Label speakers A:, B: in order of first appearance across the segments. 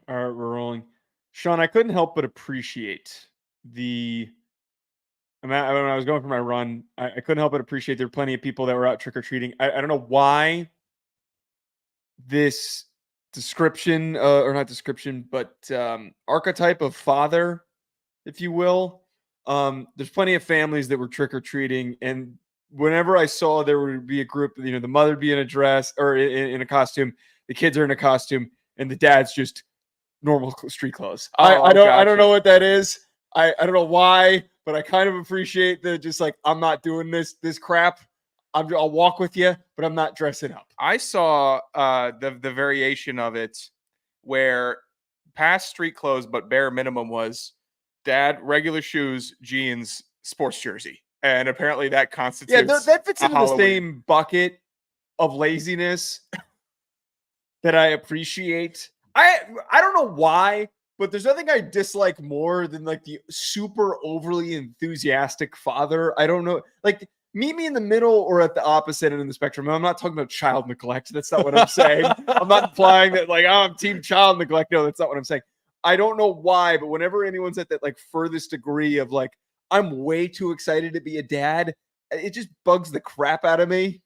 A: All right, we're rolling. Sean, I couldn't help but appreciate when I was going for my run, I couldn't help but appreciate there were plenty of people that were out trick-or-treating. I don't know why this description, or not description, but archetype of father, if you will. There's plenty of families that were trick-or-treating, and whenever I saw there would be a group, the mother be in a dress or in a costume, the kids are in a costume, and the dad's just normal street clothes. I don't know what that is. I don't know why, but I kind of appreciate the just like, I'm not doing this crap. I'll walk with you, but I'm not dressing up.
B: I saw the variation of it where past street clothes, but bare minimum was dad, regular shoes, jeans, sports jersey. And apparently that constitutes.
A: Yeah, that fits into the same bucket of laziness that I appreciate. I don't know why, but there's nothing I dislike more than like the super overly enthusiastic father. I don't know. Like, meet me in the middle or at the opposite end of the spectrum. I'm not talking about child neglect. That's not what I'm saying. I'm not implying that like, I'm team child neglect. No, that's not what I'm saying. I don't know why, but whenever anyone's at that like furthest degree of like, I'm way too excited to be a dad, it just bugs the crap out of me.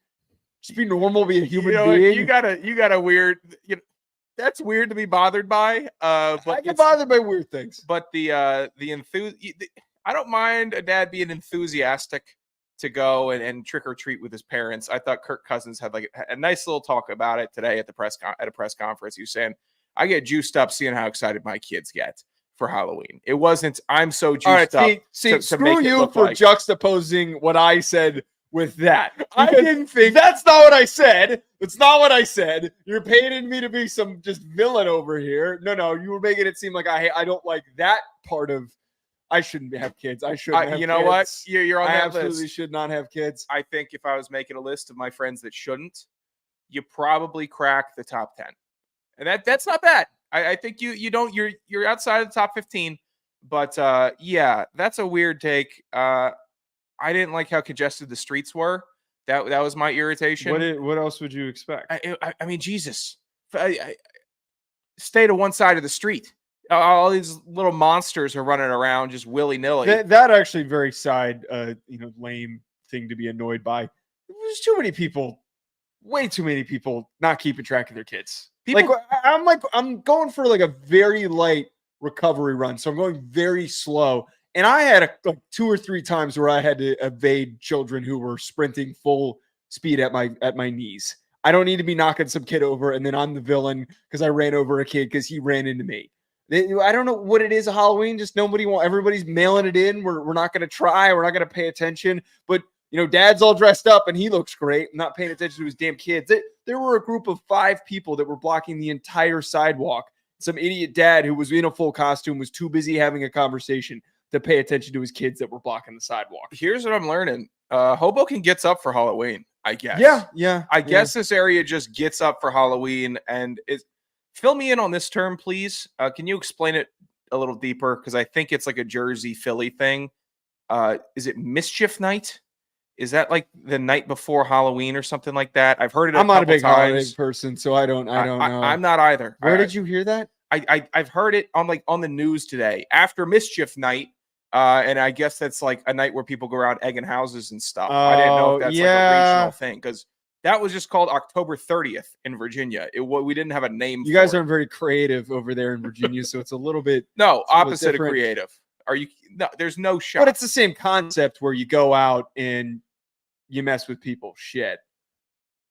A: Just be normal, be a human being.
B: You got a weird, that's weird to be bothered by. But
A: I get bothered by weird things.
B: But I don't mind a dad being enthusiastic to go and trick or treat with his parents. I thought Kirk Cousins had like a nice little talk about it today at a press conference. He was saying, I get juiced up seeing how excited my kids get for Halloween. It wasn't, I'm so juiced up.
A: See, screw you for juxtaposing what I said with that. I didn't think that's not what I said. It's not what I said. You're painting me to be some just villain over here. No, you were making it seem like I don't like that part of. I shouldn't have kids. I shouldn't have kids.
B: You know what? You're on that list.
A: I absolutely should not have kids.
B: I think if I was making a list of my friends that shouldn't, you probably crack the top 10. And that's not bad. I think you're outside of the top 15. But yeah, that's a weird take. I didn't like how congested the streets were. That was my irritation.
A: What else would you expect?
B: I mean, Jesus. Stay to one side of the street. All these little monsters are running around just willy-nilly.
A: That actually very lame thing to be annoyed by. There's too many people, way too many people not keeping track of their kids. I'm going for like a very light recovery run, so I'm going very slow. And I had like 2 or 3 times where I had to evade children who were sprinting full speed at my knees. I don't need to be knocking some kid over, and then I'm the villain because I ran over a kid because he ran into me. I don't know what it is of Halloween. Just everybody's mailing it in. We're not going to try. We're not going to pay attention. But, dad's all dressed up and he looks great. I'm not paying attention to his damn kids. There were a group of 5 people that were blocking the entire sidewalk. Some idiot dad who was in a full costume was too busy having a conversation to pay attention to his kids that were blocking the sidewalk.
B: Here's what I'm learning. Hoboken gets up for Halloween, I guess.
A: Yeah.
B: I guess this area just gets up for Halloween, and fill me in on this term, please. Can you explain it a little deeper? Because I think it's like a Jersey, Philly thing. Is it Mischief Night? Is that like the night before Halloween or something like that? I've heard it.
A: I'm not a big holiday person, so I don't know.
B: I'm not either.
A: Where did you hear that?
B: I've heard it on the news today after Mischief Night. And I guess that's like a night where people go around egging houses and stuff. I didn't know if that's like a regional thing, because that was just called October 30th in Virginia. We didn't have a name.
A: You guys aren't very creative over there in Virginia, so it's a little bit
B: opposite of creative. Are you? No, there's no shot.
A: But it's the same concept where you go out and you mess with people. Shit.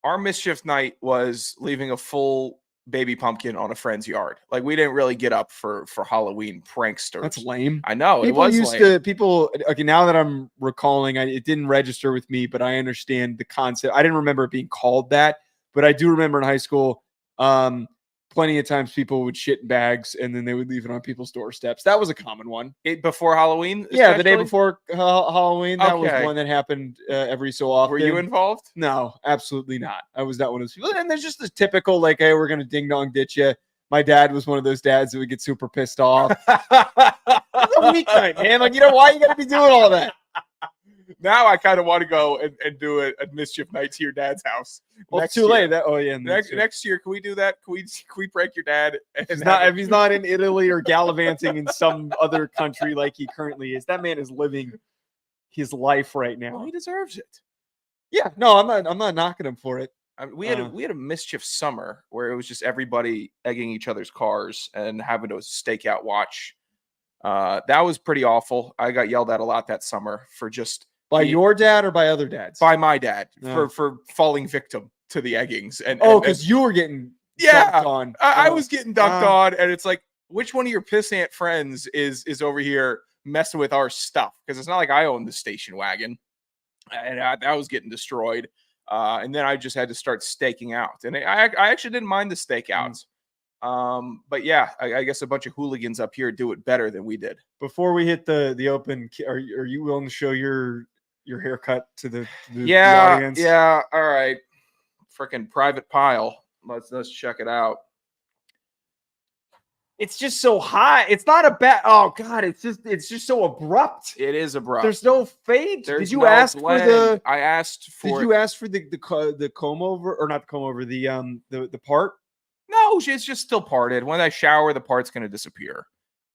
B: Our Mischief Night was leaving a full baby pumpkin on a friend's yard. Like, we didn't really get up for Halloween pranksters.
A: That's lame.
B: I know.
A: People used to okay, now that I'm recalling, it didn't register with me, but I understand the concept. I didn't remember it being called that, but I do remember in high school, plenty of times people would shit in bags and then they would leave it on people's doorsteps. That was a common one.
B: Before Halloween?
A: Yeah, the day before Halloween. That was one that happened every so often.
B: Were you involved?
A: No, absolutely not. I was not one of those people. And there's just this typical, like, hey, we're going to ding dong ditch you. My dad was one of those dads that would get super pissed off. It's a weeknight, man. Like, why you got to be doing all that?
B: Now I kind of want to go and do a mischief night to your dad's house.
A: Well, it's too late.
B: Next year, can we do that? Can we prank your dad? And
A: if he's not in Italy or gallivanting in some other country like he currently is, that man is living his life right now.
B: Well, he deserves it.
A: Yeah, no, I'm not knocking him for it.
B: I mean, we had a mischief summer where it was just everybody egging each other's cars and having to stake out watch. That was pretty awful. I got yelled at a lot that summer for just
A: by your dad or by other dads?
B: By my dad for falling victim to the eggings. Because
A: you were getting dunked on.
B: I was getting dunked on, and it's like, which one of your pissant friends is over here messing with our stuff? Because it's not like I own the station wagon, and I was getting destroyed. And then I just had to start staking out, and I actually didn't mind the stakeouts. But yeah, I guess a bunch of hooligans up here do it better than we did.
A: Before we hit the open, are you willing to show your haircut to the audience?
B: Yeah. All right. Freaking private pile. Let's check it out.
A: It's just so high. It's not a bad. Oh God, it's just so abrupt.
B: It is abrupt.
A: There's no fade.
B: Did
A: you ask for the?
B: I asked for.
A: Did you ask for the comb over or not the comb over the part?
B: No, it's just still parted. When I shower, the part's gonna disappear.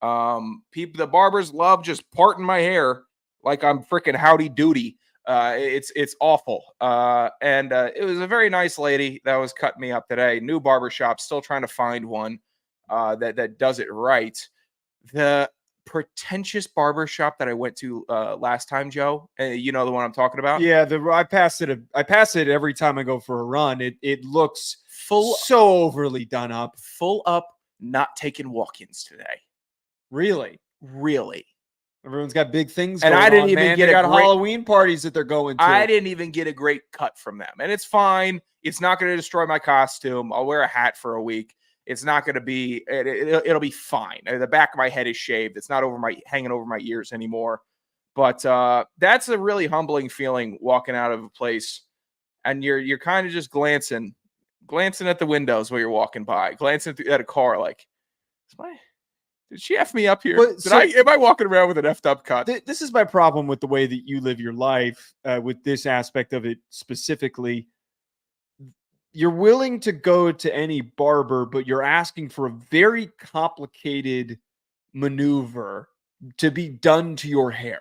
B: The barbers love just parting my hair like I'm freaking Howdy Doody. It's awful. And it was a very nice lady that was cutting me up today. New barbershop, still trying to find one that does it right. The pretentious barbershop that I went to last time, Joe, you know the one I'm talking about?
A: Yeah, I pass it every time I go for a run. It looks so overly done up.
B: Full up, not taking walk-ins today.
A: Really? Everyone's got big things going on.
B: I didn't even get
A: Halloween parties that they're going to.
B: I didn't even get a great cut from them. And it's fine. It's not going to destroy my costume. I'll wear a hat for a week. It's not going to be, it'll be fine. The back of my head is shaved. It's not hanging over my ears anymore. But that's a really humbling feeling walking out of a place and you're kind of just glancing at the windows while you're walking by, glancing at a car like, did she F me up here? Am I walking around with an effed up cut?
A: This is my problem with the way that you live your life, with this aspect of it specifically. You're willing to go to any barber, but you're asking for a very complicated maneuver to be done to your hair.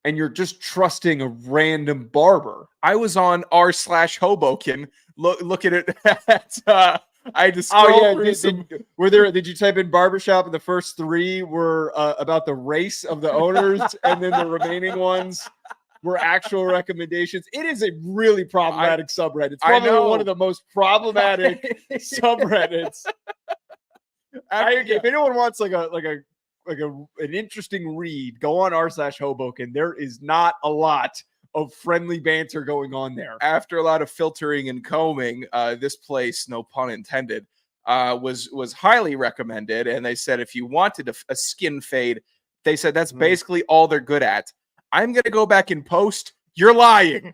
A: And you're just trusting a random barber.
B: I was on r/Hoboken looking at I just
A: did you type in barbershop and the first three were about the race of the owners and then the remaining ones were actual recommendations? It is a really problematic subreddit. It's probably one of the most problematic subreddits. If anyone wants like an interesting read, go on r/Hoboken. There is not a lot of friendly banter going on there.
B: After a lot of filtering and combing, this place, no pun intended, was highly recommended. And they said if you wanted a skin fade, they said that's basically all they're good at. I'm going to go back and post. You're lying.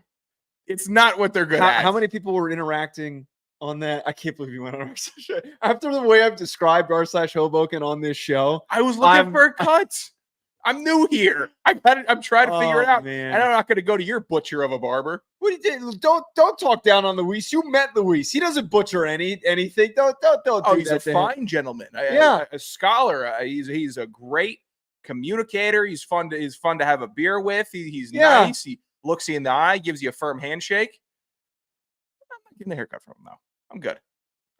B: It's not what they're good at.
A: How many people were interacting on that? I can't believe you went on r/. After the way I've described r/Hoboken on this show,
B: I was looking for a cut. I'm new here. I'm trying to figure it out. Man. And I'm not going to go to your butcher of a barber.
A: Don't talk down on Luis. You met Luis. He doesn't butcher anything. Don't do
B: he's
A: that
B: a fine gentleman. A scholar. He's a great communicator. He's fun to have a beer with. He's nice. He looks you in the eye, gives you a firm handshake. I'm not getting a haircut from him though. I'm good.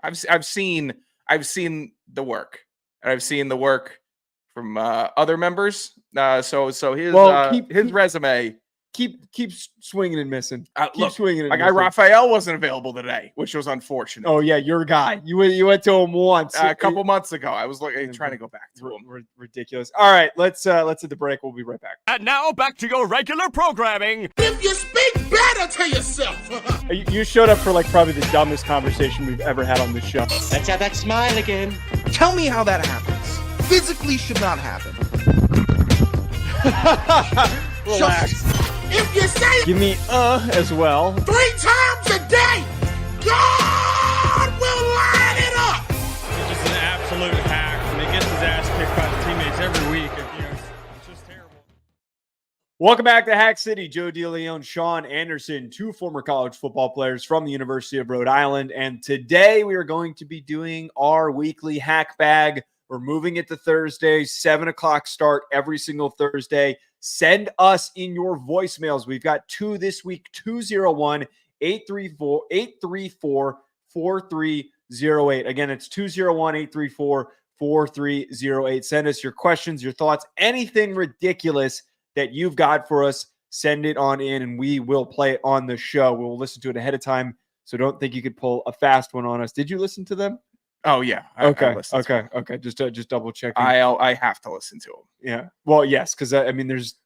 B: I've seen the work, and I've seen the work from other members. So his resume.
A: Keep swinging and missing.
B: Swinging. My guy Raphael wasn't available today, which was unfortunate.
A: Oh yeah, your guy. You went to him once
B: a couple months ago. I was trying to go back to him.
A: Ridiculous. All right, let's hit the break. We'll be right back.
C: And now back to your regular programming.
D: If you speak better to yourself.
A: You showed up for probably the dumbest conversation we've ever had on this show.
E: Let's have that smile again.
D: Tell me how that happens. Physically should not happen.
A: Relax.
D: If you say
A: give me as well
D: 3 times a day, God will line it up.
F: He's just an absolute hack, and he gets his ass kicked by the teammates every week. It's just terrible.
A: Welcome back to Hack City. Joe DeLeone, Sean Anderson, two former college football players from the University of Rhode Island. And today we are going to be doing our weekly Hack Bag. We're moving it to Thursday, 7 o'clock start every single Thursday. Send us in your voicemails. We've got two this week, 201-834-4308. Again, it's 201-834-4308. Send us your questions, your thoughts, anything ridiculous that you've got for us. Send it on in and we will play it on the show. We'll listen to it ahead of time, so don't think you could pull a fast one on us. Did you listen to them?
B: Oh yeah.
A: Okay. Just double checking.
B: I have to listen to them.
A: Yeah. Well, yes, because I mean, there's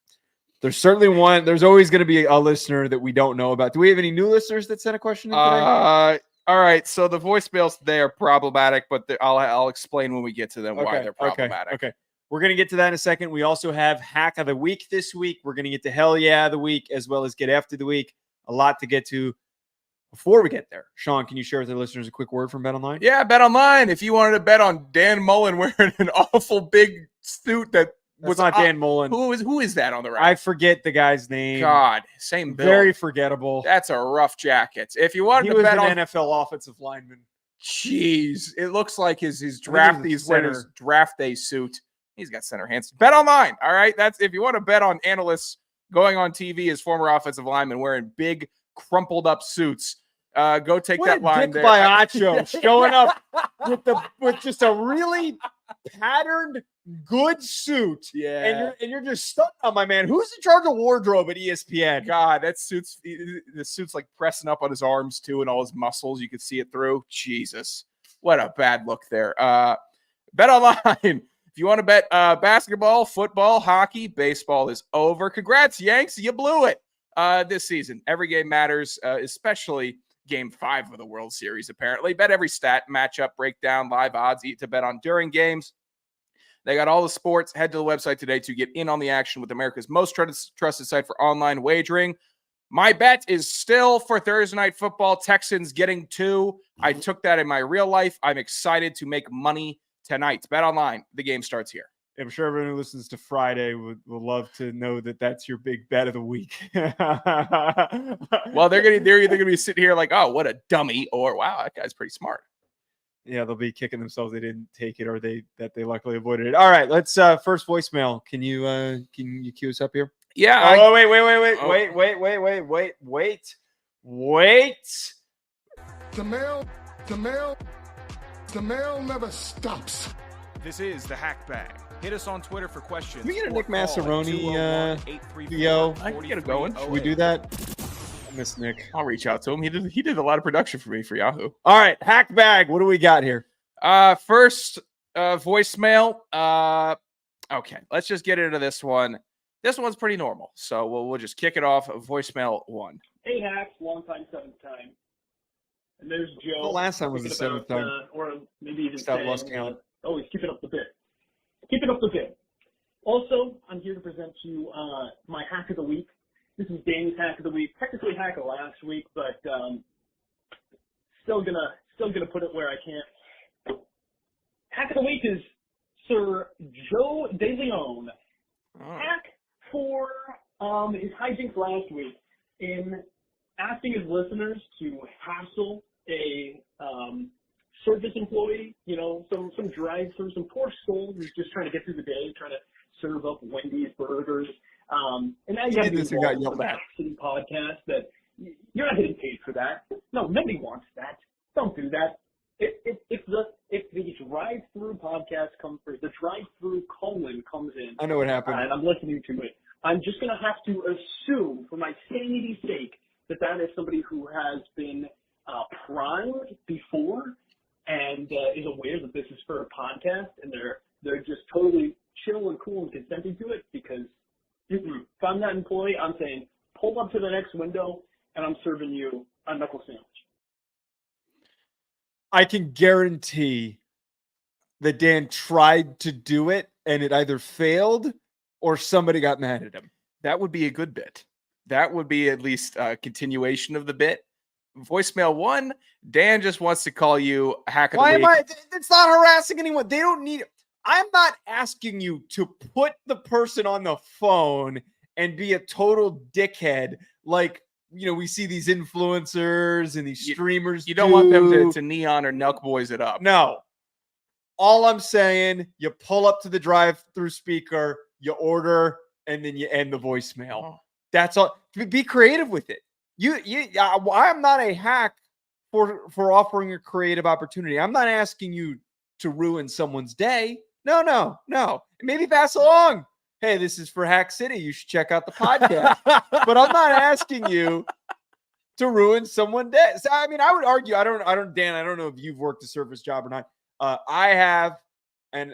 A: certainly one. There's always going to be a listener that we don't know about. Do we have any new listeners that sent a question in today?
B: All right. So the voicemails today are problematic, but I'll explain when we get to them why they're problematic.
A: Okay. We're going to get to that in a second. We also have Hack of the Week this week. We're going to get to Hell Yeah of the Week as well as Get After the Week. A lot to get to. Before we get there, Sean, can you share with the listeners a quick word from BetOnline?
B: Yeah, BetOnline. If you wanted to bet on Dan Mullen wearing an awful big suit that was
A: not Dan Mullen.
B: Who is that on the right?
A: I forget the guy's name.
B: God, same bill.
A: Very forgettable.
B: That's a rough jacket. If you wanted to bet
A: an NFL offensive lineman.
B: Jeez, it looks like his draft. He's wearing his draft day suit. He's got center hands. BetOnline. All right, that's if you want to bet on analysts going on TV as former offensive linemen wearing big crumpled up suits. Go take that line there.
A: Biacho showing up with just a really patterned good suit.
B: Yeah,
A: and you're just stuck on my man. Who's in charge of wardrobe at ESPN?
B: God, the suit's like pressing up on his arms too, and all his muscles. You could see it through. Jesus, what a bad look there. BetOnline. If you want to bet basketball, football, hockey, baseball is over. Congrats, Yanks. You blew it this season. Every game matters, especially Game 5 of the World Series, apparently. Bet every stat, matchup, breakdown, live odds, to bet on during games. They got all the sports. Head to the website today to get in on the action with America's most trusted site for online wagering. My bet is still for Thursday Night Football, Texans getting 2. I took that in my real life. I'm excited to make money tonight. BetOnline. The game starts here.
A: I'm sure everyone who listens to Friday would love to know that that's your big bet of the week.
B: Well, they're either gonna be sitting here like, oh, what a dummy, or wow, that guy's pretty smart.
A: Yeah, they'll be kicking themselves they didn't take it, or that they luckily avoided it. All right, let's first voicemail. Can you cue us up here?
B: Yeah.
A: Wait.
D: The mail never stops.
C: This is the Hack Bag. Hit us on Twitter for questions.
A: Can we get a Nick Massaroni
B: Yo, I can get it going.
A: Should we do that? I miss Nick.
B: I'll reach out to him. He did a lot of production for me for Yahoo.
A: All right, Hack Bag. What do we got here?
B: First voicemail. Okay, let's just get into this one. This one's pretty normal, so we'll just kick it off. Voicemail 1.
G: Hey, Hacks, long time, 7th time. And there's Joe.
A: The last time was the 7th time.
G: Or maybe even
A: Stop lost count.
G: He's keeping up the bit. Keeping up the bit. Also, I'm here to present to you my hack of the week. This is Danny's hack of the week. Technically hack of last week, but still gonna put it where I can't. Hack of the week is Sir Joe DeLeone. Hack for his hijinks last week in asking his listeners to hassle a service employee, some drive-through, some poor soul who's just trying to get through the day, trying to serve up Wendy's burgers. And now you have this City podcast that you're not getting paid for that. No, nobody wants that. Don't do that. If the drive-through podcast comes, or the drive-through colon comes in,
A: I know what happened,
G: and I'm listening to it, I'm just gonna have to assume, for my sanity's sake, that is somebody who has been primed before and is aware that this is for a podcast, and they're just totally chill and cool and consenting to it, because if I'm that employee, I'm saying, pull up to the next window and I'm serving you a knuckle sandwich.
A: I can guarantee that Dan tried to do it and it either failed or somebody got mad at him.
B: That would be a good bit. That would be at least a continuation of the bit. Voicemail 1, Dan just wants to call you a hack of the week.
A: Why am I? It's not harassing anyone. They don't need it. I'm not asking you to put the person on the phone and be a total dickhead like, we see these influencers and these streamers.
B: You don't want them to neon or Nelk boys it up.
A: No. All I'm saying, you pull up to the drive-through speaker, you order, and then you end the voicemail.
B: Oh.
A: That's all. Be creative with it. I'm not a hack for offering a creative opportunity. I'm not asking you to ruin someone's day. No. Maybe pass along. Hey, this is for Hack City. You should check out the podcast. But I'm not asking you to ruin someone's day. So, I mean, I would argue. Dan. I don't know if you've worked a service job or not. I have, and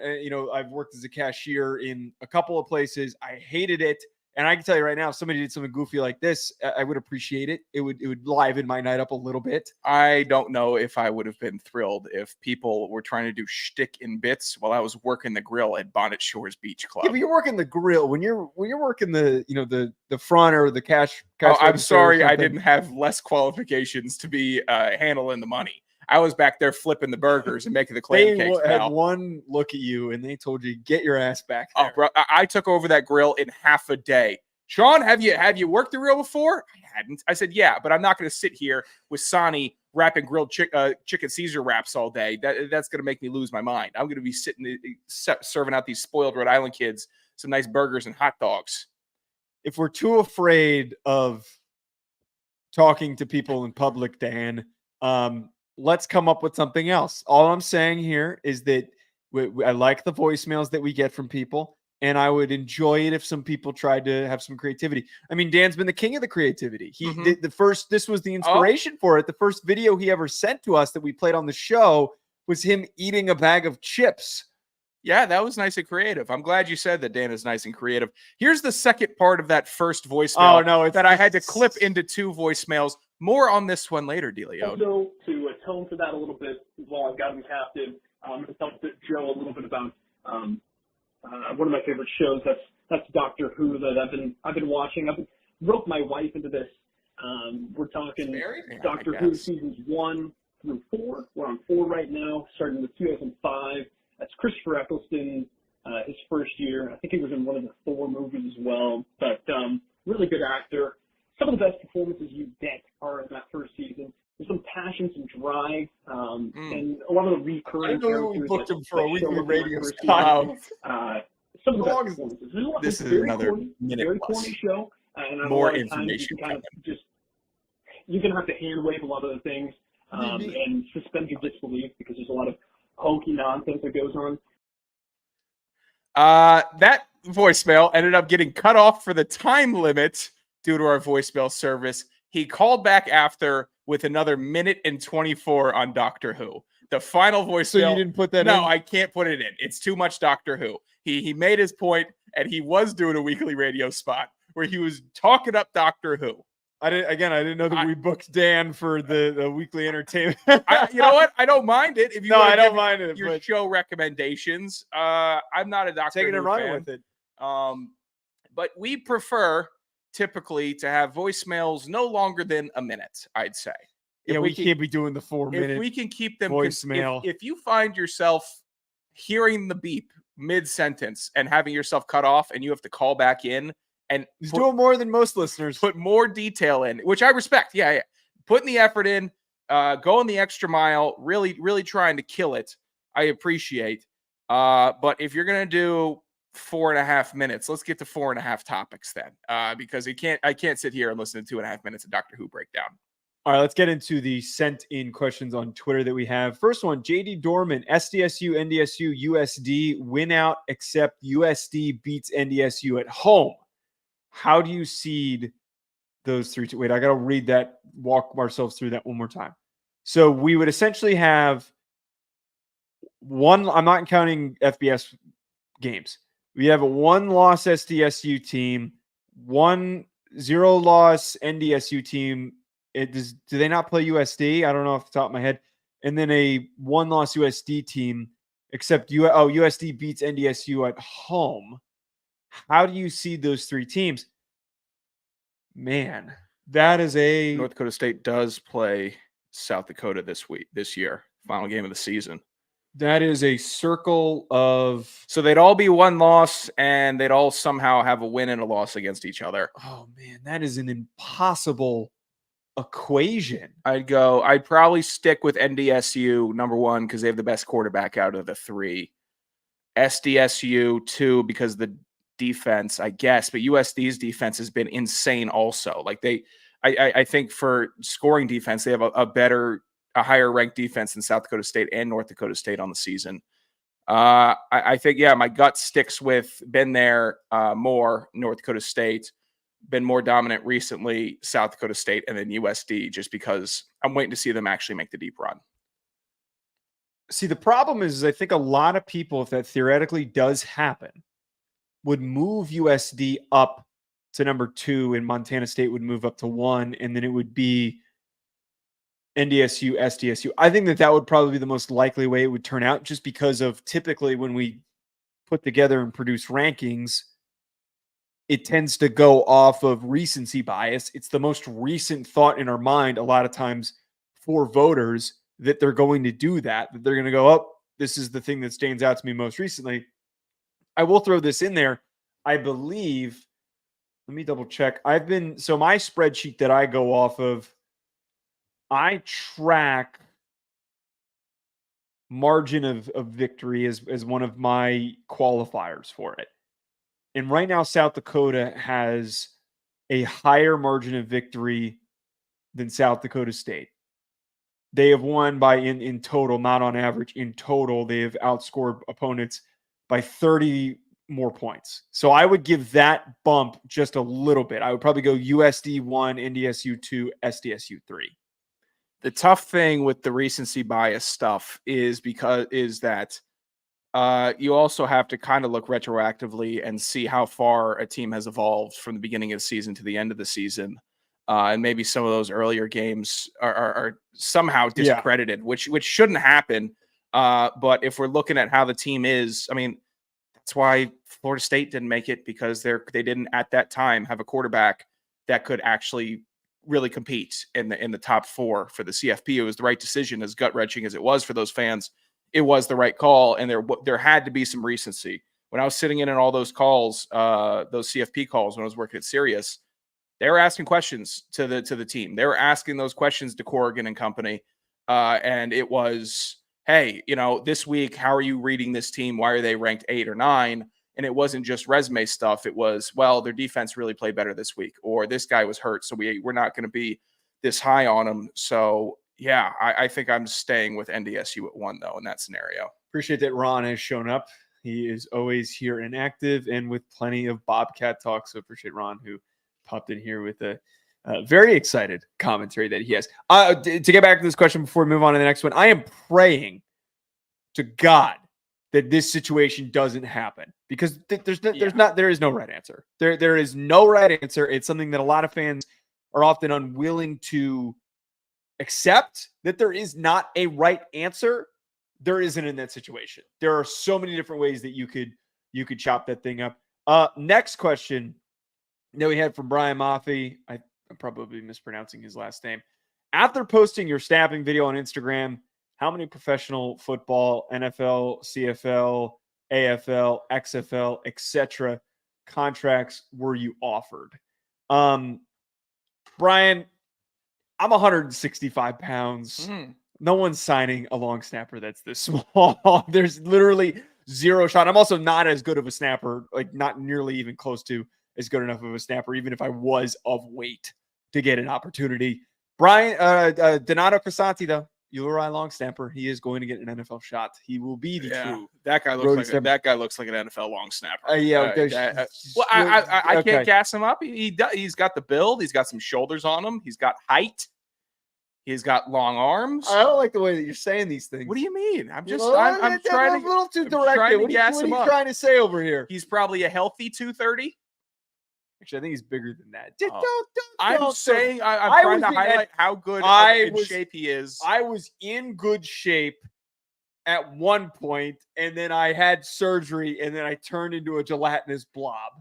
A: I've worked as a cashier in a couple of places. I hated it, and I can tell you right now, if somebody did something goofy like this, I would appreciate it. It would liven my night up a little bit.
B: I don't know if I would have been thrilled if people were trying to do shtick in bits while I was working the grill at Bonnet Shores Beach Club.
A: Yeah, but you're working the grill when you're working the front or the cash.
B: Oh, I'm sorry, I didn't have less qualifications to be handling the money. I was back there flipping the burgers and making the clam cakes.
A: They had one look at you and they told you, get your ass back there.
B: Oh, bro, I took over that grill in half a day. Sean, have you worked the grill before? I hadn't. I said, yeah, but I'm not going to sit here with Sonny wrapping grilled chicken Caesar wraps all day. That's going to make me lose my mind. I'm going to be sitting serving out these spoiled Rhode Island kids some nice burgers and hot dogs.
A: If we're too afraid of talking to people in public, Dan, let's come up with something else. All I'm saying here is that I like the voicemails that we get from people, and I would enjoy it if some people tried to have some creativity. I mean, Dan's been the king of the creativity. He did this was the inspiration for it. The first video he ever sent to us that we played on the show was him eating a bag of chips.
B: Yeah, that was nice and creative. I'm glad you said that Dan is nice and creative. Here's the second part of that first voicemail that I had to clip into two voicemails. More on this one later, DeLeone.
G: Also, to atone for that a little bit, while I've got him captive, I'm going to tell Joe a little bit about one of my favorite shows. That's Doctor Who that I've been watching. I've roped my wife into this. We're talking Doctor Who seasons 1 through 4. We're on 4 right now, starting with 2005. That's Christopher Eccleston, his first year. I think he was in one of the Thor movies as well. But really good actor. Some of the best performances you get are in that first season. There's some passion, some drive, and a lot of the recurring characters.
A: We booked him for a weekly radio
G: spot. Some of the best performances.
B: This is another minute
G: very
B: plus.
G: corny show. And
B: More
G: a lot of times
B: information.
G: You're going to have to hand wave a lot of the things and suspend your disbelief because there's a lot of hokey nonsense that goes on.
B: That voicemail ended up getting cut off for the time limit due to our voicemail service. He called back after with another minute and 24 on Doctor Who. The final voicemail.
A: So you didn't put that in?
B: No, I can't put it in. It's too much Doctor Who. He made his point, and he was doing a weekly radio spot where he was talking up Doctor Who.
A: I didn't know that we booked Dan for the weekly entertainment.
B: You know what? I don't mind it. If you
A: I don't mind it.
B: Your show recommendations. I'm not a Doctor Who
A: taking and running
B: fan.
A: with it.
B: But we prefer typically to have voicemails no longer than a minute, I'd say.
A: Yeah, we can't be doing the 4-minute.
B: If we can keep them
A: voicemail.
B: If you find yourself hearing the beep mid-sentence and having yourself cut off and you have to call back in and
A: he's doing more than most listeners.
B: Put more detail in, which I respect. Yeah. Putting the effort in, going the extra mile, really, really trying to kill it. I appreciate. But if you're going to do 4.5 minutes, let's get to 4.5 topics then, because I can't sit here and listen to 2.5 minutes of Doctor Who breakdown.
A: All right, let's get into the sent in questions on Twitter that we have. First one, JD Dorman, SDSU, NDSU, USD, win out except USD beats NDSU at home. How do you seed those three? Wait, I got to read that, walk ourselves through that one more time. So we would essentially have one, I'm not counting FBS games. We have a 1-loss SDSU team, 1-0 loss NDSU team. Do they not play USD? I don't know off the top of my head. And then a 1-loss USD team, except USD beats NDSU at home. How do you seed those three teams? Man, that is a...
B: North Dakota State does play South Dakota this year. Final game of the season.
A: That is a circle of.
B: So they'd all be one loss, and they'd all somehow have a win and a loss against each other.
A: Oh man, that is an impossible equation.
B: I'd probably stick with NDSU number 1 because they have the best quarterback out of the 3. SDSU 2 because the defense, I guess, but USD's defense has been insane also. Like I think for scoring defense, they have a higher ranked defense than South Dakota State and North Dakota State on the season. I think, my gut sticks with been there more North Dakota State, been more dominant recently South Dakota State, and then USD, just because I'm waiting to see them actually make the deep run.
A: See, the problem is I think a lot of people, if that theoretically does happen, would move USD up to number 2 and Montana State would move up to 1, and then it would be NDSU, SDSU. I think that would probably be the most likely way it would turn out, just because of typically when we put together and produce rankings, it tends to go off of recency bias. It's the most recent thought in our mind a lot of times for voters that they're going to do that they're going to go, oh, this is the thing that stands out to me most recently. I will throw this in there. I believe, let me double check. So my spreadsheet that I go off of, I track margin of victory as one of my qualifiers for it. And right now, South Dakota has a higher margin of victory than South Dakota State. They have won by, in total, not on average, in total, they have outscored opponents by 30 more points. So I would give that bump just a little bit. I would probably go USD 1, NDSU 2, SDSU 3.
B: The tough thing with the recency bias stuff is that you also have to kind of look retroactively and see how far a team has evolved from the beginning of the season to the end of the season. And maybe some of those earlier games are somehow discredited, which shouldn't happen. But if we're looking at how the team is, I mean, that's why Florida State didn't make it, because they didn't at that time have a quarterback that could actually really compete in the top 4 for the CFP. It was the right decision, as gut-wrenching as it was for those fans. It was the right call, and there had to be some recency. When I was sitting in on all those calls, those CFP calls when I was working at Sirius, they were asking questions to the team. They were asking those questions to Corrigan and company, and it was, hey, this week, how are you reading this team? Why are they ranked 8 or 9? And it wasn't just resume stuff. It was, well, their defense really played better this week, or this guy was hurt, so we're not going to be this high on him. So, yeah, I think I'm staying with NDSU at 1, though, in that scenario.
A: Appreciate that Ron has shown up. He is always here and active and with plenty of Bobcat talk. So appreciate Ron, who popped in here with a very excited commentary that he has. To get back to this question before we move on to the next one, I am praying to God that this situation doesn't happen, because there is no right answer. There is no right answer. It's something that a lot of fans are often unwilling to accept, that there is not a right answer. There isn't in that situation. There are so many different ways that you could chop that thing up. Next question that we had from Brian Maffey. I'm probably mispronouncing his last name. After posting your staffing video on Instagram, how many professional football, NFL, CFL, AFL, XFL, etc. contracts were you offered? Brian, I'm 165 pounds. No one's signing a long snapper that's this small. There's literally zero shot. I'm also not as good of a snapper, like not nearly even close to as good enough of a snapper, even if I was of weight to get an opportunity. Brian, Donato Crisanti, though, URI long snapper, he is going to get an NFL shot. He will be the true.
B: That guy looks like an NFL long snapper.
A: I
B: can't gas him up. He's got the build. He's got some shoulders on him. He's got height. He's got long arms.
A: I don't like the way that you're saying these things.
B: What do you mean? I'm trying
A: a little too direct. What are you trying to say over here?
B: He's probably a healthy 230.
A: Actually, I think he's bigger than that.
B: I'm trying to highlight how good in shape he is.
A: I was in good shape at one point, and then I had surgery, and then I turned into a gelatinous blob.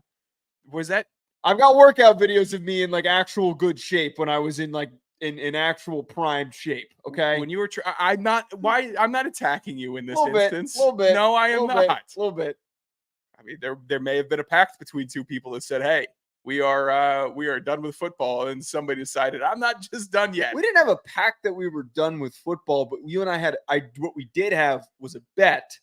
B: Was that?
A: I've got workout videos of me in like actual good shape when I was in like in actual prime shape. Okay.
B: When you were, I'm not attacking you in this instance.
A: A little bit.
B: No, I am not.
A: A little bit.
B: I mean, there may have been a pact between two people that said, "Hey, we are done with football," and somebody decided, "I'm not just done yet."
A: We didn't have a pact that we were done with football, but you and I had. What we did have was a bet.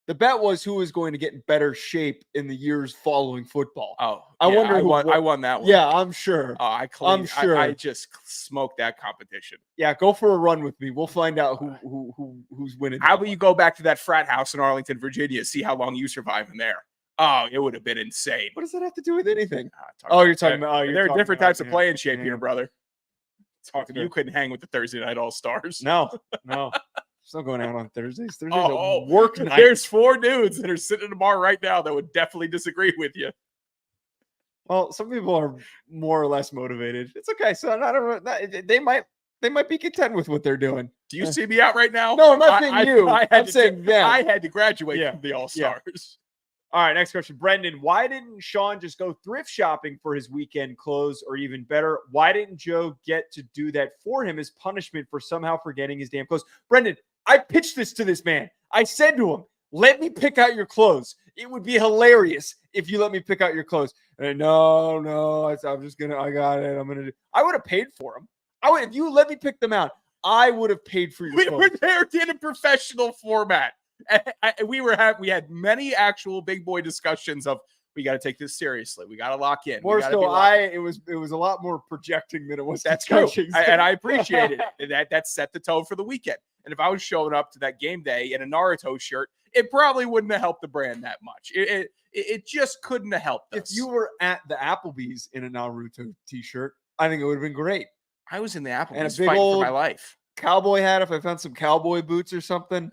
A: The bet was who was going to get in better shape in the years following football.
B: Oh,
A: I wonder who
B: I won that one.
A: Yeah, I'm sure.
B: Oh,
A: I'm sure.
B: I just smoked that competition.
A: Yeah, go for a run with me. We'll find out who's winning.
B: How about you go back to that frat house in Arlington, Virginia, see how long you survive in there? Oh, it would have been insane.
A: What does that have to do with anything?
B: You're talking about. There are different types of play in shape here, brother. You couldn't hang with the Thursday Night All Stars.
A: No. Still going out on Thursdays. Thursdays
B: a
A: work night.
B: There's 4 dudes that are sitting in a bar right now that would definitely disagree with you.
A: Well, some people are more or less motivated. It's okay. So they might be content with what they're doing.
B: Do you see me out right now?
A: No, I'm not saying you. I'm saying them.
B: I had to graduate from the All Stars.
A: Yeah. All right, next question. Brendan, why didn't Sean just go thrift shopping for his weekend clothes? Or even better, why didn't Joe get to do that for him as punishment for somehow forgetting his damn clothes? Brendan, I pitched this to this man. I said to him, let me pick out your clothes. It would be hilarious if you let me pick out your clothes. And no, I'm just going to, I got it. I'm going to I would have paid for them. If you let me pick them out, I would have paid for your clothes.
B: We were there in a professional format. We had many actual big boy discussions of, we got to take this seriously. We got to lock in.
A: More so, it was a lot more projecting than it was.
B: That's true. And I appreciate it. That set the tone for the weekend. And if I was showing up to that game day in a Naruto shirt, it probably wouldn't have helped the brand that much. It just couldn't have helped us.
A: If you were at the Applebee's in a Naruto t-shirt, I think it would have been great.
B: I was in the Applebee's
A: and a big
B: fighting
A: old
B: for my life.
A: Cowboy hat, if I found some cowboy boots or something.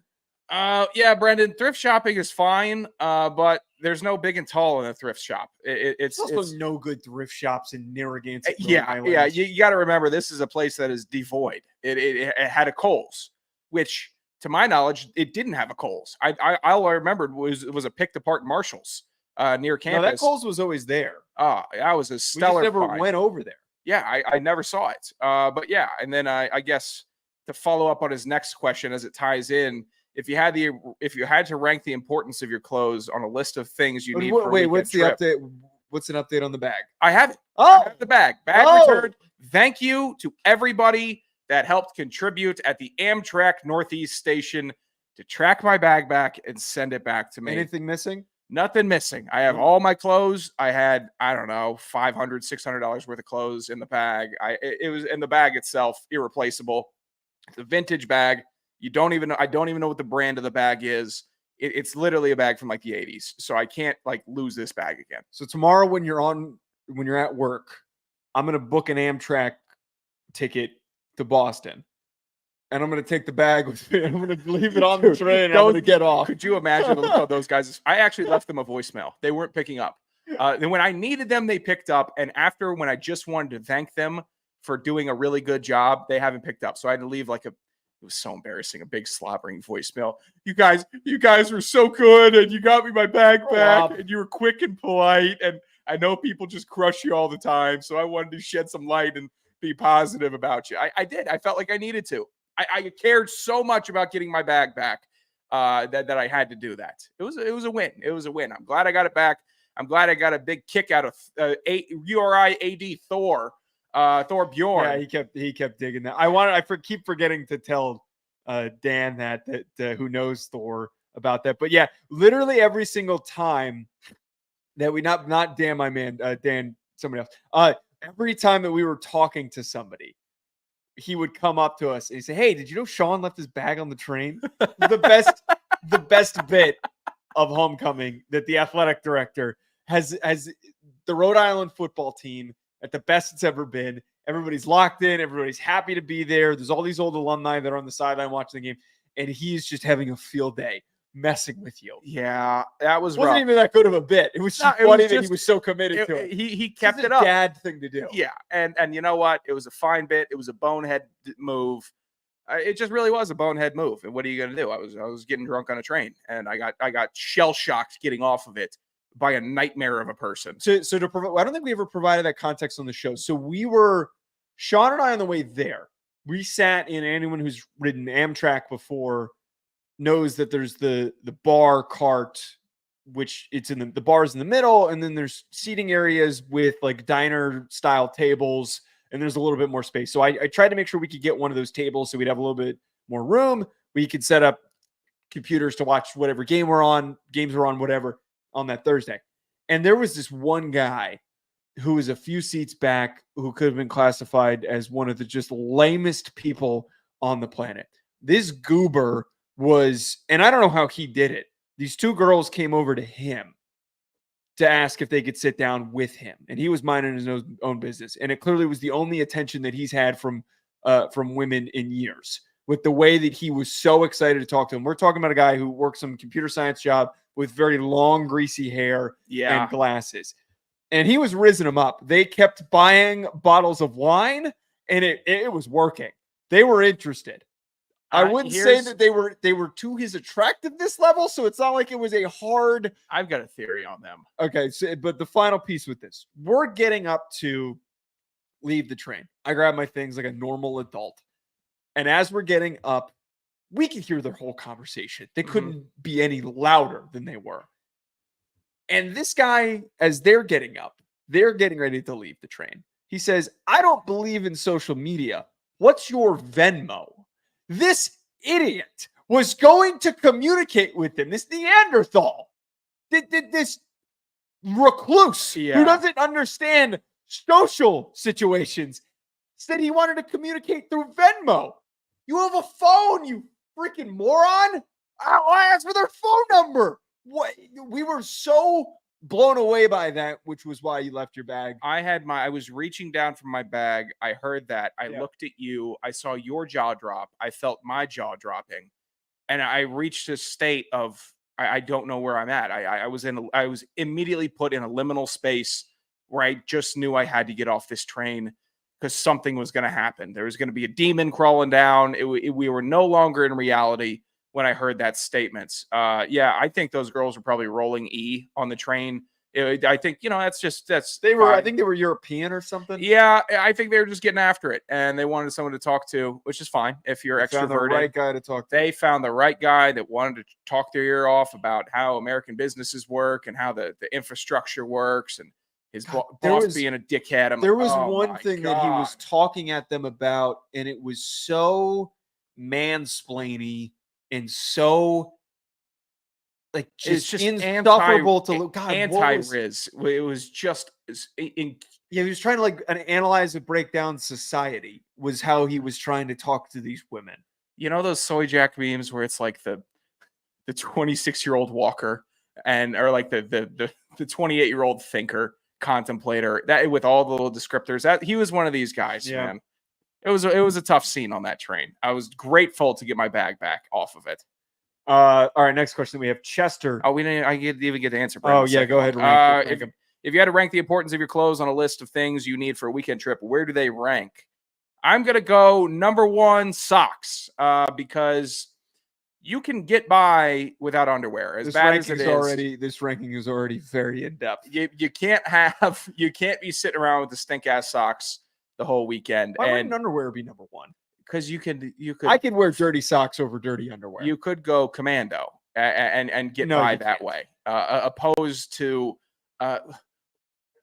B: Yeah, Brendan, thrift shopping is fine, but there's no big and tall in a thrift shop. It's
A: also no good thrift shops in Narragansett.
B: Yeah. You got to remember, this is a place that is devoid. It had a Kohl's, which, to my knowledge, it didn't have a Kohl's. All I remembered was it was a picked apart Marshalls near campus.
A: No, that Kohl's was always there.
B: That was a stellar.
A: We just never
B: find.
A: went over there.
B: Yeah, I never saw it. But yeah, and then I guess to follow up on his next question as it ties in. If you had to rank the importance of your clothes on a list of things you need for a
A: what's
B: trip,
A: the update? What's an update on the bag?
B: I have it.
A: Oh,
B: I have the bag returned. Thank you to everybody that helped contribute at the Amtrak Northeast station to track my bag back and send it back to me.
A: Anything missing?
B: Nothing missing. I have all my clothes. I had, I don't know, $500, $600 worth of clothes in the bag. It was in the bag itself, irreplaceable. The vintage bag. I don't even know what the brand of the bag is. It's literally a bag from like the 80s. So I can't lose this bag again.
A: So tomorrow when you're at work, I'm going to book an Amtrak ticket to Boston. And I'm going to take the bag with me. I'm going to leave it on the train and I'm going to get off.
B: Could you imagine those guys? I actually left them a voicemail. They weren't picking up. Then when I needed them, they picked up. And after, when I just wanted to thank them for doing a really good job, they haven't picked up. So I had to leave it was so embarrassing. A big slobbering voicemail. You guys were so good, and you got me my bag back, and you were quick and polite. And I know people just crush you all the time, so I wanted to shed some light and be positive about you. I did. I felt like I needed to. I cared so much about getting my bag back that I had to do that. It was a win. It was a win. I'm glad I got it back. I'm glad I got a big kick out of URIAD Thor. Thor Bjorn.
A: Yeah, he kept digging that. I keep forgetting to tell Dan that who knows Thor about that. But yeah, literally every single time that we not Dan, my man, Dan, somebody else. Every time that we were talking to somebody, he would come up to us and he'd say, "Hey, did you know Sean left his bag on the train?" the best bit of homecoming that the athletic director has the Rhode Island football team at the best it's ever been. Everybody's locked in. Everybody's happy to be there. There's all these old alumni that are on the sideline watching the game, and he's just having a field day messing with you.
B: Yeah, that wasn't
A: rough. Even that good of a bit. It was just funny that he was so committed to it.
B: He kept it up.
A: Dad thing to do.
B: Yeah, and you know what? It was a fine bit. It was a bonehead move. It just really was a bonehead move. And what are you going to do? I was getting drunk on a train, and I got shell shocked getting off of it by a nightmare of a person.
A: So to provide, I don't think we ever provided that context on the show. So we were Sean and I on the way there, we sat in, anyone who's ridden Amtrak before knows that there's the bar cart, which it's in the bar's in the middle, and then there's seating areas with like diner style tables, and there's a little bit more space. So I tried to make sure we could get one of those tables so we'd have a little bit more room. We could set up computers to watch whatever games we're on, whatever, on that Thursday. And there was this one guy who was a few seats back who could have been classified as one of the just lamest people on the planet. This goober was, and I don't know how he did it. These two girls came over to him to ask if they could sit down with him, and he was minding his own business. And it clearly was the only attention that he's had from women in years, with the way that he was so excited to talk to them. We're talking about a guy who works some computer science job with very long, greasy hair and glasses. And he was rizzing them up. They kept buying bottles of wine, and it was working. They were interested. I wouldn't say that they were to his attractiveness level, so it's not like it was a hard.
B: I've got a theory on them.
A: Okay, so but the final piece with this, we're getting up to leave the train. I grab my things like a normal adult, and as we're getting up, we could hear their whole conversation. They couldn't be any louder than they were. And this guy, as they're getting up, they're getting ready to leave the train. He says, "I don't believe in social media. What's your Venmo?" This idiot was going to communicate with him. This Neanderthal, this recluse who doesn't understand social situations, said he wanted to communicate through Venmo. You have a phone, you freaking moron. I asked for their phone number. What? We were so blown away by that, which was why you left your bag.
B: I was reaching down from my bag. I heard that. I looked at you. I saw your jaw drop. I felt my jaw dropping. And I reached a state of, I don't know where I'm at. I was immediately put in a liminal space where I just knew I had to get off this train because something was going to happen. There was going to be a demon crawling down. We were no longer in reality when I heard that statement. I think those girls were probably rolling E on the train. I think, I think
A: they were European or something.
B: Yeah, I think they were just getting after it, and they wanted someone to talk to, which is fine if you're extroverted.
A: Found the right guy to talk to.
B: They found the right guy that wanted to talk their ear off about how American businesses work and how the infrastructure works, and his boss being a dickhead.
A: There was one thing that he was talking at them about, and it was so mansplaining and so like
B: it's just
A: insufferable to look. God,
B: anti-Riz. It was just
A: he was trying to like analyze and break down society. Was how he was trying to talk to these women.
B: You know those soy jack memes where it's like the 26-year-old walker or like the 28-year-old thinker, contemplator, that with all the little descriptors. That he was one of these guys, man. It was a tough scene on that train. I was grateful to get my bag back off of it.
A: All right, next question. We have Chester.
B: Oh, I didn't even get the answer.
A: Oh, yeah, go ahead.
B: If you had to rank the importance of your clothes on a list of things you need for a weekend trip, where do they rank? I'm going to go number 1, socks, because you can get by without underwear. As bad as it is,
A: this ranking is already very in depth.
B: You can't be sitting around with the stink ass socks the whole weekend.
A: Why wouldn't underwear be number 1?
B: Because you could.
A: I could wear dirty socks over dirty underwear.
B: You could go commando and get by that way, opposed to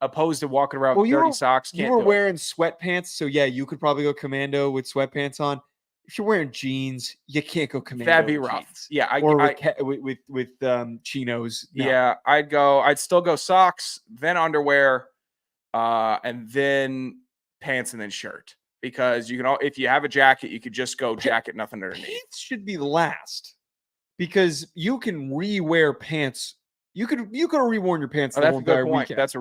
B: walking around with dirty socks.
A: You were wearing sweatpants, so yeah, you could probably go commando with sweatpants on. If you're wearing jeans, you can't go commando.
B: That'd be rough.
A: Jeans.
B: Yeah,
A: with chinos. No.
B: Yeah, I'd still go socks, then underwear, and then pants, and then shirt. Because you can, if you have a jacket, you could just go jacket, nothing underneath.
A: Pants should be last, because you can rewear pants. You could have reworn your pants the whole entire weekend.
B: That's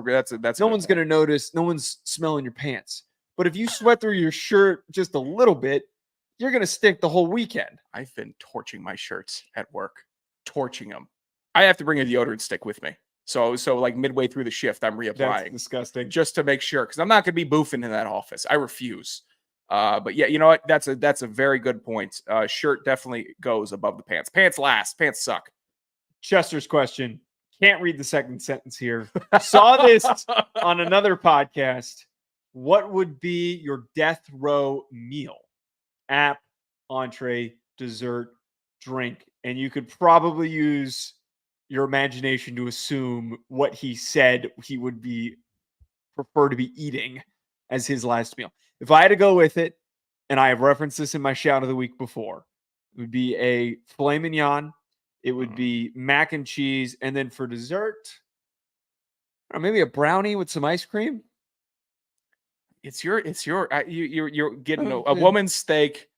A: no one's going to notice. No one's smelling your pants. But if you sweat through your shirt just a little bit, you're going to stink the whole weekend.
B: I've been torching my shirts at work, torching them. I have to bring a deodorant stick with me. So like midway through the shift, I'm reapplying.
A: That's disgusting.
B: Just to make sure, because I'm not going to be boofing in that office. I refuse. But yeah, you know what? That's a very good point. Shirt definitely goes above the pants. Pants last. Pants suck.
A: Chester's question. Can't read the second sentence here. Saw this on another podcast. what would be your death row meal? App, entree, dessert, drink. And you could probably use your imagination to assume what he said he would prefer to be eating as his last meal. If I had to go with it, and I have referenced this in my shout of the week before, it would be a filet mignon. It would be mac and cheese. And then for dessert, or maybe a brownie with some ice cream.
B: You're getting a woman's steak,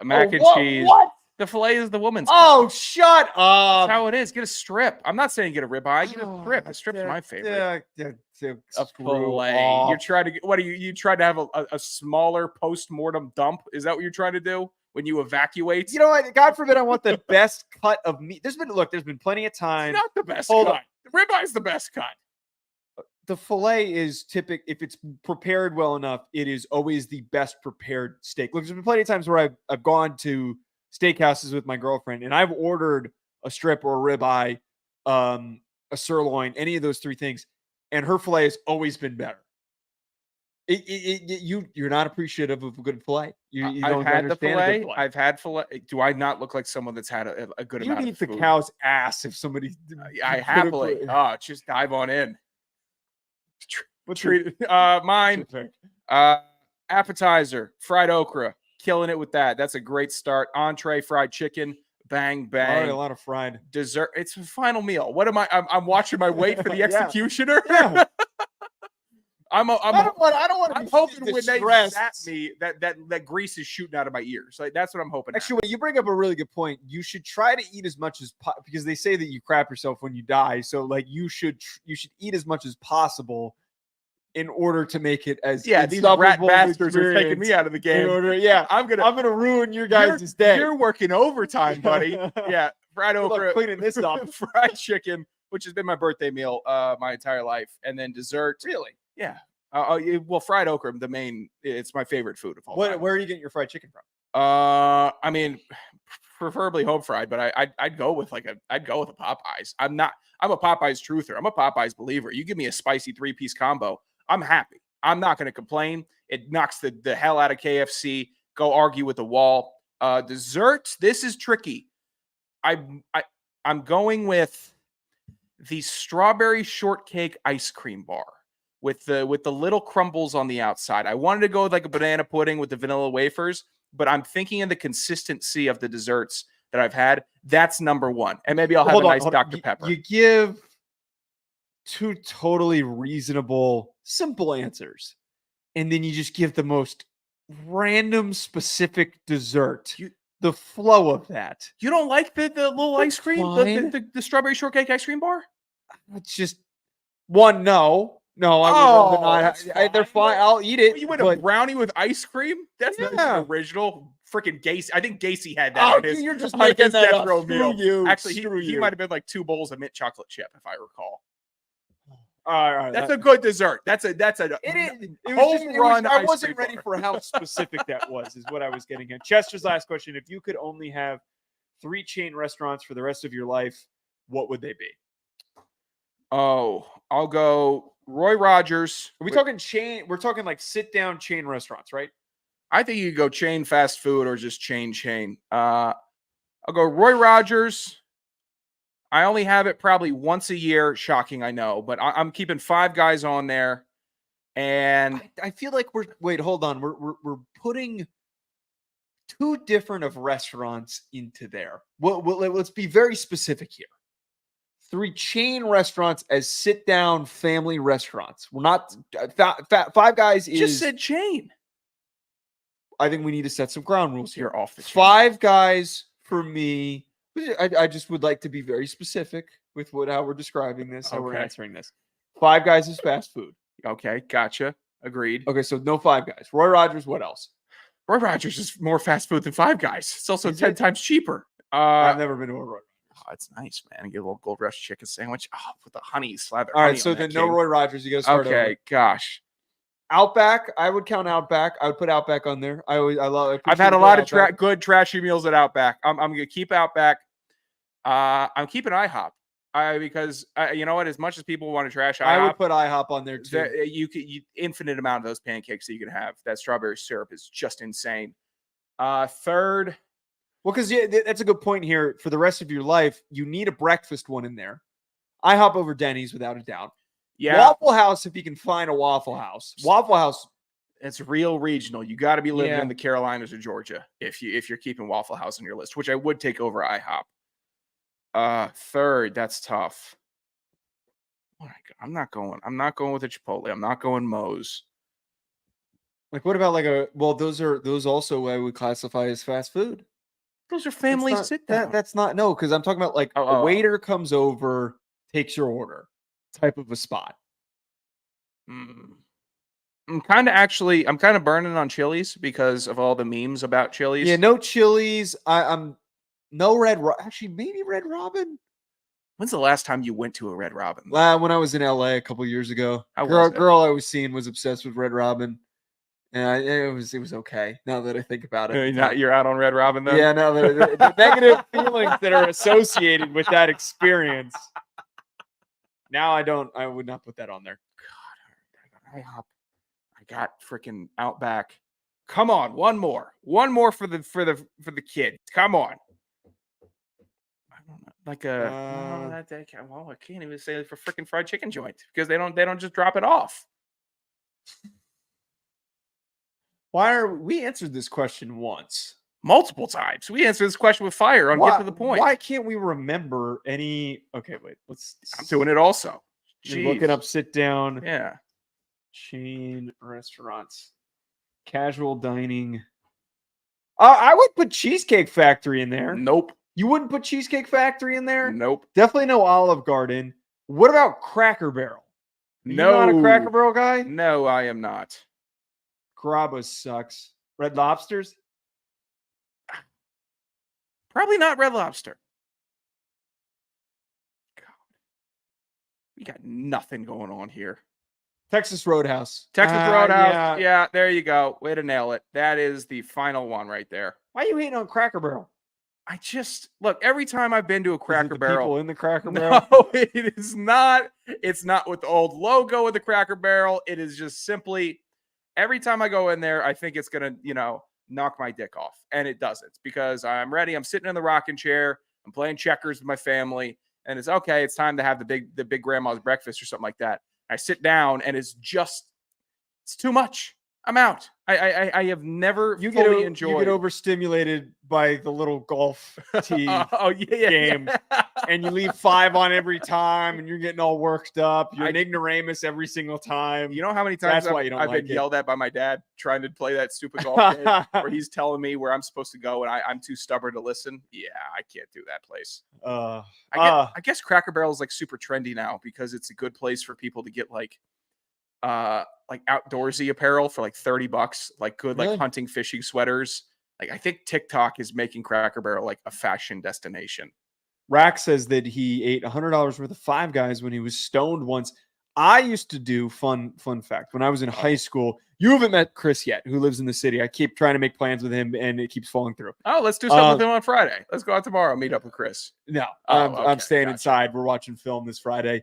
B: a mac and cheese.
A: What?
B: The filet is the woman's.
A: Oh, shut up.
B: That's how it is. Get a strip. I'm not saying get a ribeye. Get a strip. A strip's my favorite. A filet. You're trying to get, what are you trying to have a smaller post-mortem dump? Is that what you're trying to do when you evacuate?
A: You know what? God forbid I want the best cut of meat. There's been plenty of time.
B: It's not the best cut. The ribeye's the best cut.
A: The filet is typical. If it's prepared well enough, it is always the best prepared steak. Look, there's been plenty of times where I've gone to steakhouses with my girlfriend and I've ordered a strip or a ribeye, a sirloin, any of those three things, and her filet has always been better. You're not appreciative of a good filet. You don't understand a good filet.
B: I've had filet. Do I not look like someone that's had a good amount of food?
A: You'd eat the cow's ass if somebody.
B: I happily. Just dive on in.
A: Treat
B: mine. Appetizer, fried okra, killing it with that. That's a great start. Entree, fried chicken, bang bang.
A: A lot of fried
B: dessert. It's a final meal. What am I? I'm watching my weight for the executioner.
A: Yeah.
B: I don't want to. I'm hoping when they
A: stressed.
B: zap me that grease is shooting out of my ears. Like that's what I'm hoping.
A: Actually, you bring up a really good point. You should try to eat as much as because they say that you crap yourself when you die. So like you should eat as much as possible in order to make it as
B: these rat bastards are taking me out of the game.
A: I'm gonna ruin your guys' day.
B: You're working overtime, buddy. Yeah, fried okra,
A: cleaning this up,
B: fried chicken, which has been my birthday meal my entire life, and then dessert.
A: Really?
B: Yeah. Well, fried okra, it's my favorite food of all time.
A: Where are you getting your fried chicken from?
B: I mean, preferably home fried, but I'd go with a Popeyes. I'm a Popeyes truther. I'm a Popeyes believer. You give me a spicy 3-piece combo, I'm happy. I'm not going to complain. It knocks the hell out of KFC. Go argue with the wall. Desserts. This is tricky. I'm going with the strawberry shortcake ice cream bar with the little crumbles on the outside. I wanted to go with like a banana pudding with the vanilla wafers, but I'm thinking of the consistency of the desserts that I've had. That's number one. And maybe I'll have a nice Dr. Pepper.
A: You give two totally reasonable, simple answers, and then you just give the most random, specific dessert. The flow of that.
B: You don't like the little ice cream? The strawberry shortcake ice cream bar?
A: It's just one, no. No, they're fine. I'll eat it.
B: You went a brownie with ice cream? That's not original. Freaking Gacy. I think Gacy had that.
A: You're just making that up. Screw you.
B: Actually, he might have been like 2 bowls of mint chocolate chip, if I recall.
A: All right.
B: That's a good dessert. That's a home run.
A: I wasn't ready for how specific that was, is what I was getting at. Chester's last question. If you could only have 3 chain restaurants for the rest of your life, what would they be?
B: Oh, I'll go Roy Rogers.
A: Are we talking chain? We're talking like sit-down chain restaurants, right?
B: I think you could go chain fast food or just chain. I'll go Roy Rogers. I only have it probably once a year. Shocking, I know, but I'm keeping 5 Guys on there. And
A: I feel like hold on. We're putting 2 different of restaurants into there. Let's be very specific here. 3 chain restaurants as sit-down family restaurants. We're not 5 Guys is
B: just said chain.
A: I think we need to set some ground rules here.
B: You're off the chain.
A: 5 Guys for me. I just would like to be very specific with how we're describing this, how we're answering this. 5 Guys is fast food.
B: Okay, gotcha. Agreed.
A: Okay, so no 5 Guys. Roy Rogers, what else?
B: Roy Rogers is more fast food than 5 Guys. It's also 10 times cheaper.
A: I've never been to a Roy Rogers.
B: Oh, it's nice, man. Get a little Gold Rush chicken sandwich. Oh, with the honey slather.
A: All right, so then no Roy Rogers. You got to start over.
B: Okay, gosh.
A: Outback, I would count Outback. I would put Outback on there.
B: I've had a lot of good trashy meals at Outback. I'm gonna keep Outback. I'm keeping IHOP. Because you know what? As much as people want to trash
A: I would
B: IHOP,
A: put IHOP on there too.
B: you infinite amount of those pancakes that you can have. That strawberry syrup is just insane. Third,
A: Well, because that's a good point here. For the rest of your life, you need a breakfast one in there. IHOP over Denny's without a doubt.
B: yeah,
A: Waffle House, if you can find a Waffle House. Waffle House.
B: it's real regional. You got to be living
A: Yeah.
B: in the Carolinas or Georgia if you're keeping Waffle House on your list, which I would take over IHOP. Third, that's tough. Oh my God, I'm not going with a Chipotle. I'm not going Moe's.
A: Like, what about those also I would classify as fast food.
B: Those are family
A: That's not-
B: sit down.
A: That's not, no, because I'm talking about like a waiter comes over, takes your order type of a spot.
B: I'm kind of burning on Chili's because of all the memes about Chili's.
A: Yeah, no Chili's. I'm no actually, maybe Red Robin.
B: When's the last time you went to a Red Robin?
A: When I was in LA a couple years ago,
B: How was it?
A: girl I was seeing was obsessed with Red Robin, and it was okay. Now that I think about it,
B: You're out on Red Robin then?
A: yeah, no, the negative feelings that are associated with that experience. Now I would not put that on there.
B: God, I got freaking Outback. Come on, one more for the kid. Come on. I don't know, like I can't even say for freaking fried chicken joint because they don't just drop it off.
A: We answered this question once.
B: Multiple times. We answered this question with fire on Get to the Point.
A: Why can't we remember any? Okay, wait.
B: I'm doing it also.
A: You're looking up sit down.
B: Yeah.
A: Chain restaurants, casual dining. I would put Cheesecake Factory in there.
B: Nope.
A: You wouldn't put Cheesecake Factory in there?
B: Nope.
A: Definitely no Olive Garden. What about Cracker Barrel? Are
B: No.
A: you not a Cracker Barrel guy?
B: No, I am not.
A: Carrabba's sucks. Red Lobsters?
B: Probably not Red Lobster. God. We got nothing going on here.
A: Texas Roadhouse.
B: Texas Roadhouse.
A: Yeah.
B: Yeah, there you go. Way to nail it. That is the final one right there.
A: Why are you hating on Cracker Barrel?
B: I just look every time I've been to a
A: Is it
B: Cracker
A: the
B: Barrel.
A: people in the Cracker Barrel?
B: No, it is not. It's not with the old logo of the Cracker Barrel. It is just simply every time I go in there, I think it's gonna, knock my dick off, and it doesn't because I'm ready. I'm sitting in the rocking chair. I'm playing checkers with my family, and it's okay. It's time to have the big grandma's breakfast or something like that. I sit down, and it's too much. I'm out. I have never fully enjoyed.
A: You get overstimulated by the little golf tee game, and you leave 5 on every time, and you're getting all worked up. You're an ignoramus every single time.
B: You know how many times I've been yelled at by my dad trying to play that stupid golf game where he's telling me where I'm supposed to go, and I'm too stubborn to listen. Yeah, I can't do that place. I guess Cracker Barrel is like super trendy now because it's a good place for people to get like outdoorsy apparel for like $30, like good like hunting fishing sweaters. Like I think TikTok is making Cracker Barrel like a fashion destination.
A: Rack says that he ate $100 worth of Five Guys when he was stoned once. I used to do fun fact when I was in high school. You haven't met Chris yet, who lives in the city. I keep trying to make plans with him, and it keeps falling through.
B: Oh, let's do something with him on Friday. Let's go out tomorrow. Meet up with Chris.
A: No,
B: okay,
A: I'm staying inside. We're watching film this Friday.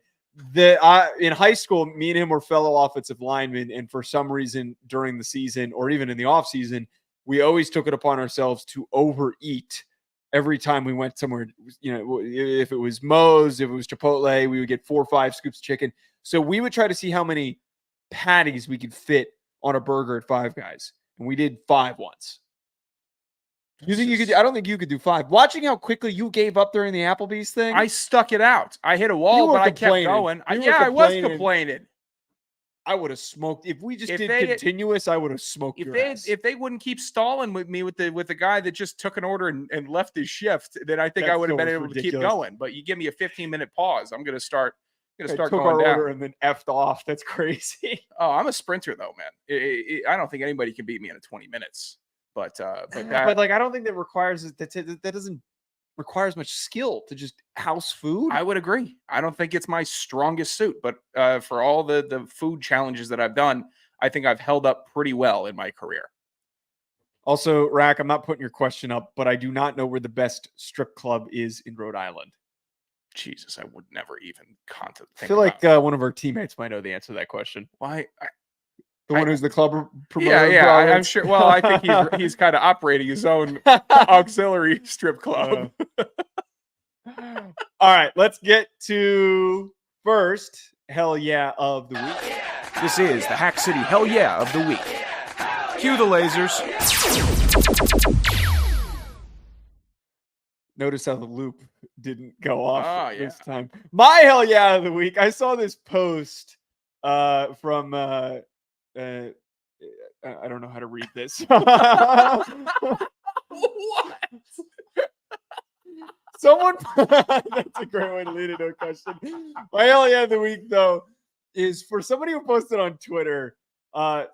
A: In high school, me and him were fellow offensive linemen, and for some reason during the season or even in the off season, we always took it upon ourselves to overeat every time we went somewhere. If it was Moe's, if it was Chipotle, we would get 4 or 5 scoops of chicken. So we would try to see how many patties we could fit on a burger at Five Guys, and we did 5 once. You think you could? I don't think you could do 5. Watching how quickly you gave up during the Applebee's thing,
B: I stuck it out. I hit a wall, but I kept going. I was complaining.
A: I would have smoked if we just did continuous. I would have smoked your ass.
B: If they wouldn't keep stalling with me with the guy that just took an order and left his shift, then I think I would have been able to keep going. But you give me a 15-minute pause, I'm gonna start. Took
A: our
B: going down.
A: order and then effed off. That's crazy.
B: Oh, I'm a sprinter though, man. I don't think anybody can beat me in 20 minutes. But
A: like I don't think that requires that doesn't require as much skill to just house food.
B: I would agree. I don't think it's my strongest suit, but for all the food challenges that I've done, I think I've held up pretty well in my career.
A: Also, Rack, I'm not putting your question up, but I do not know where the best strip club is in Rhode Island.
B: Jesus, I would never even contemplate.
A: I feel like one of our teammates might know the answer to that question.
B: Why?
A: The one who's the club promoter.
B: Yeah, I'm sure. Well, I think he's kind of operating his own auxiliary strip club.
A: All right, let's get to first hell yeah of the week.
C: This is the Hack City Hell Yeah of the Week. Cue the lasers.
A: Notice how the loop didn't go off this
B: yeah.
A: time. My hell yeah of the week. I saw this post from I don't know how to read this.
B: What?
A: Someone that's a great way to lead into a question. My hell yeah of the week though is for somebody who posted on Twitter,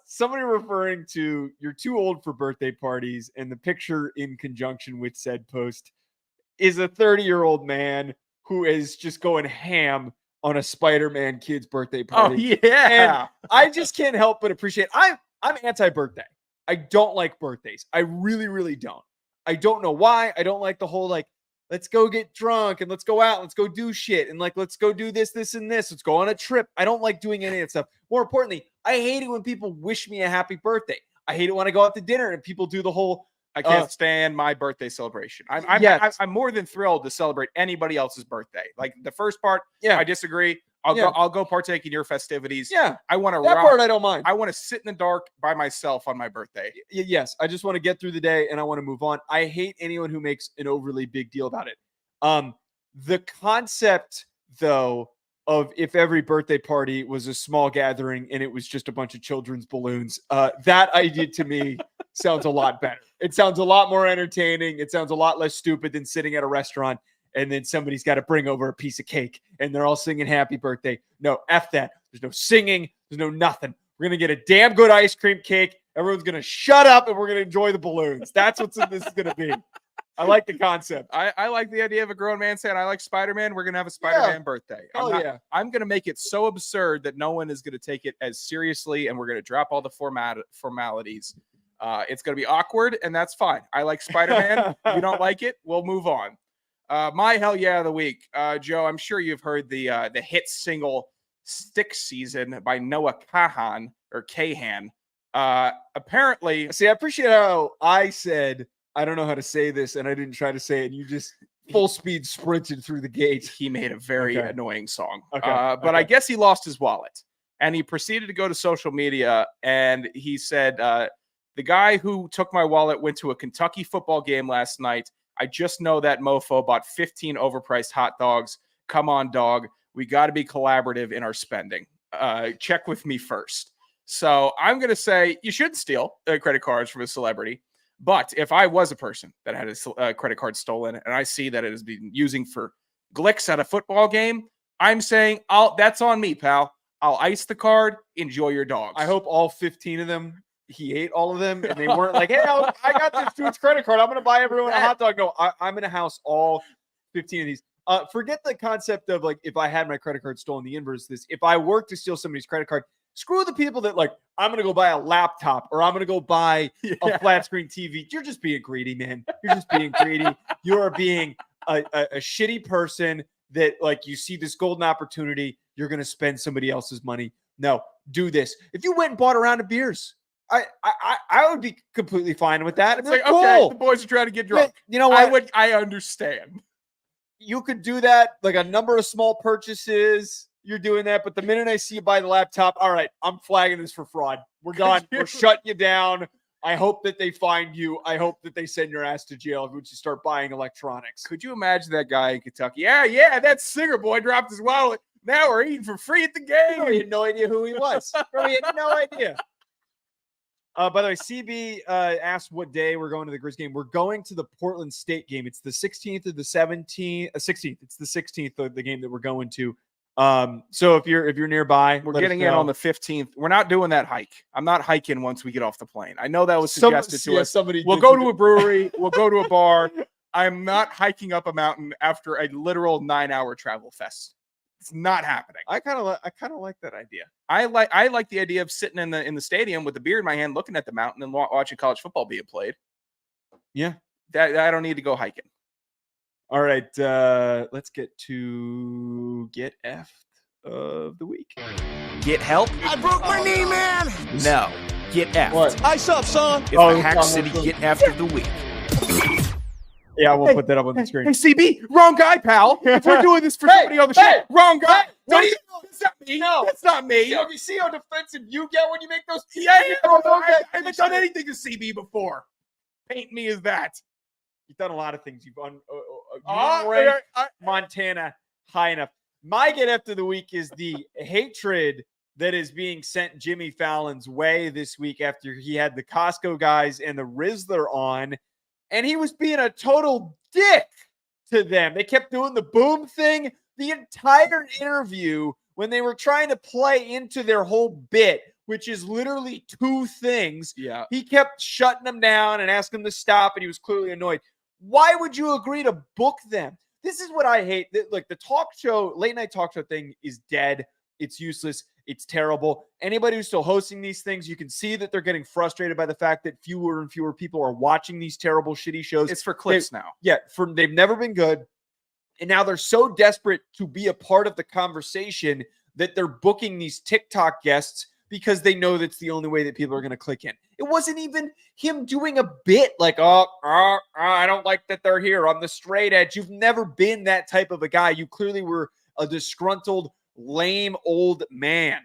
A: somebody referring to you're too old for birthday parties, and the picture in conjunction with said post is a 30-year-old man who is just going ham on a Spider-Man kid's birthday party.
B: Oh yeah.
A: And I just can't help but appreciate. I'm anti-birthday. I don't like birthdays. I really, really don't. I don't know why. I don't like the whole let's go get drunk and let's go out, let's go do shit, and let's go do this, this, and this. Let's go on a trip. I don't like doing any of that stuff. More importantly, I hate it when people wish me a happy birthday. I hate it when I go out to dinner and people do the whole.
B: I can't stand my birthday celebration. I'm more than thrilled to celebrate anybody else's birthday. Like the first part, I disagree. I'll go partake in your festivities.
A: Yeah,
B: I want to
A: that part I don't mind.
B: I want to sit in the dark by myself on my birthday.
A: Yes, I just want to get through the day and I want to move on. I hate anyone who makes an overly big deal about it. The concept though of if every birthday party was a small gathering and it was just a bunch of children's balloons, that idea to me sounds a lot better. It sounds a lot more entertaining. It sounds a lot less stupid than sitting at a restaurant and then somebody's got to bring over a piece of cake and they're all singing happy birthday. No, F that. There's no singing. There's no nothing. We're going to get a damn good ice cream cake. Everyone's going to shut up and we're going to enjoy the balloons. That's what this is going to be. I like the concept.
B: I like the idea of a grown man saying, I like Spider-Man. We're going to have a Spider-Man birthday. I'm going to make it so absurd that no one is going to take it as seriously and we're going to drop all the formalities. It's going to be awkward and that's fine. I like Spider-Man. If you don't like it, we'll move on. My hell yeah of the week. Joe, I'm sure you've heard the hit single Stick Season by Noah Kahan. Apparently.
A: See, I appreciate how I said, I don't know how to say this, and I didn't try to say it, and you just full speed sprinted through the gate.
B: He made a very annoying song. But I guess he lost his wallet. And he proceeded to go to social media, and he said, the guy who took my wallet went to a Kentucky football game last night. I just know that mofo bought 15 overpriced hot dogs. Come on, dog. We got to be collaborative in our spending. Check with me first. So I'm going to say you shouldn't steal credit cards from a celebrity. But if I was a person that had a credit card stolen and I see that it has been using for glicks at a football game, I'm saying, that's on me, pal. I'll ice the card. Enjoy your dogs.
A: I hope all 15 of them, he ate all of them and they weren't like, hey, I got this dude's credit card. I'm going to buy everyone a hot dog. No, I'm going to house all 15 of these. Forget the concept of if I had my credit card stolen, the inverse of this. If I were to steal somebody's credit card, screw the people that I'm going to go buy a laptop or I'm going to go buy a flat screen TV. You're just being greedy, man. You're just being greedy. You are being a shitty person that you see this golden opportunity. You're going to spend somebody else's money. No, do this. If you went and bought a round of beers, I would be completely fine with that.
B: It's cool. Okay, the boys are trying to get drunk.
A: You know what?
B: I understand.
A: You could do that, a number of small purchases. You're doing that, but the minute I see you buy the laptop, all right, I'm flagging this for fraud. We're done. We're shutting you down. I hope that they find you. I hope that they send your ass to jail once you start buying electronics.
B: Could you imagine that guy in Kentucky? Yeah, that singer boy dropped his wallet. Now we're eating for free at the game.
A: He had no idea who he was. He had no idea. By the way, CB asked what day we're going to the Grizz game. We're going to the Portland State game. It's the 16th or the 17th. 16th. It's the 16th of the game that we're going to. So if you're nearby,
B: we're getting in on the 15th. We're not doing that hike. I'm not hiking once we get off the plane. I know that was suggested to us. We'll go to a brewery. We'll go to a bar. I'm not hiking up a mountain after a literal 9-hour travel fest. It's not happening.
A: I kind of like that idea.
B: I like the idea of sitting in the stadium with a beer in my hand, looking at the mountain and watching college football being played.
A: Yeah,
B: I don't need to go hiking.
A: All right, let's get to Get Effed of the week.
C: Get help?
D: I broke my knee, man.
C: No. Get effed.
A: What?
D: Ice up, son.
C: It's the Hack City Get Effed of the week.
A: Yeah, we'll put that up on the screen.
B: Hey, CB, wrong guy, pal. If we're doing this for somebody on the show, wrong guy.
A: What do you
B: That's not me.
A: No.
B: That's not me.
A: You see how defensive you get when you make those?
B: I haven't done anything to CB before. Paint me as that.
A: You've done a lot of things. You've
B: Uh,
A: ranked
B: I-
A: Montana high enough. My Get Effed of the week is the hatred that is being sent Jimmy Fallon's way this week after he had the Costco guys and the Rizzler on, and he was being a total dick to them. They kept doing the boom thing the entire interview when they were trying to play into their whole bit, which is literally two things.
B: Yeah.
A: He kept shutting them down and asking them to stop, and he was clearly annoyed. Why would you agree to book them? This is what I hate. Like, the talk show, late night talk show thing is dead. It's useless. It's terrible. Anybody who's still hosting these things, you can see that they're getting frustrated by the fact that fewer and fewer people are watching these terrible, shitty shows.
B: It's for clicks now.
A: Yeah, they've never been good. And now they're so desperate to be a part of the conversation that they're booking these TikTok guests because they know that's the only way that people are going to click in. It wasn't even him doing a bit like, I don't like that they're here on the straight edge. You've never been that type of a guy. You clearly were a disgruntled, lame old man.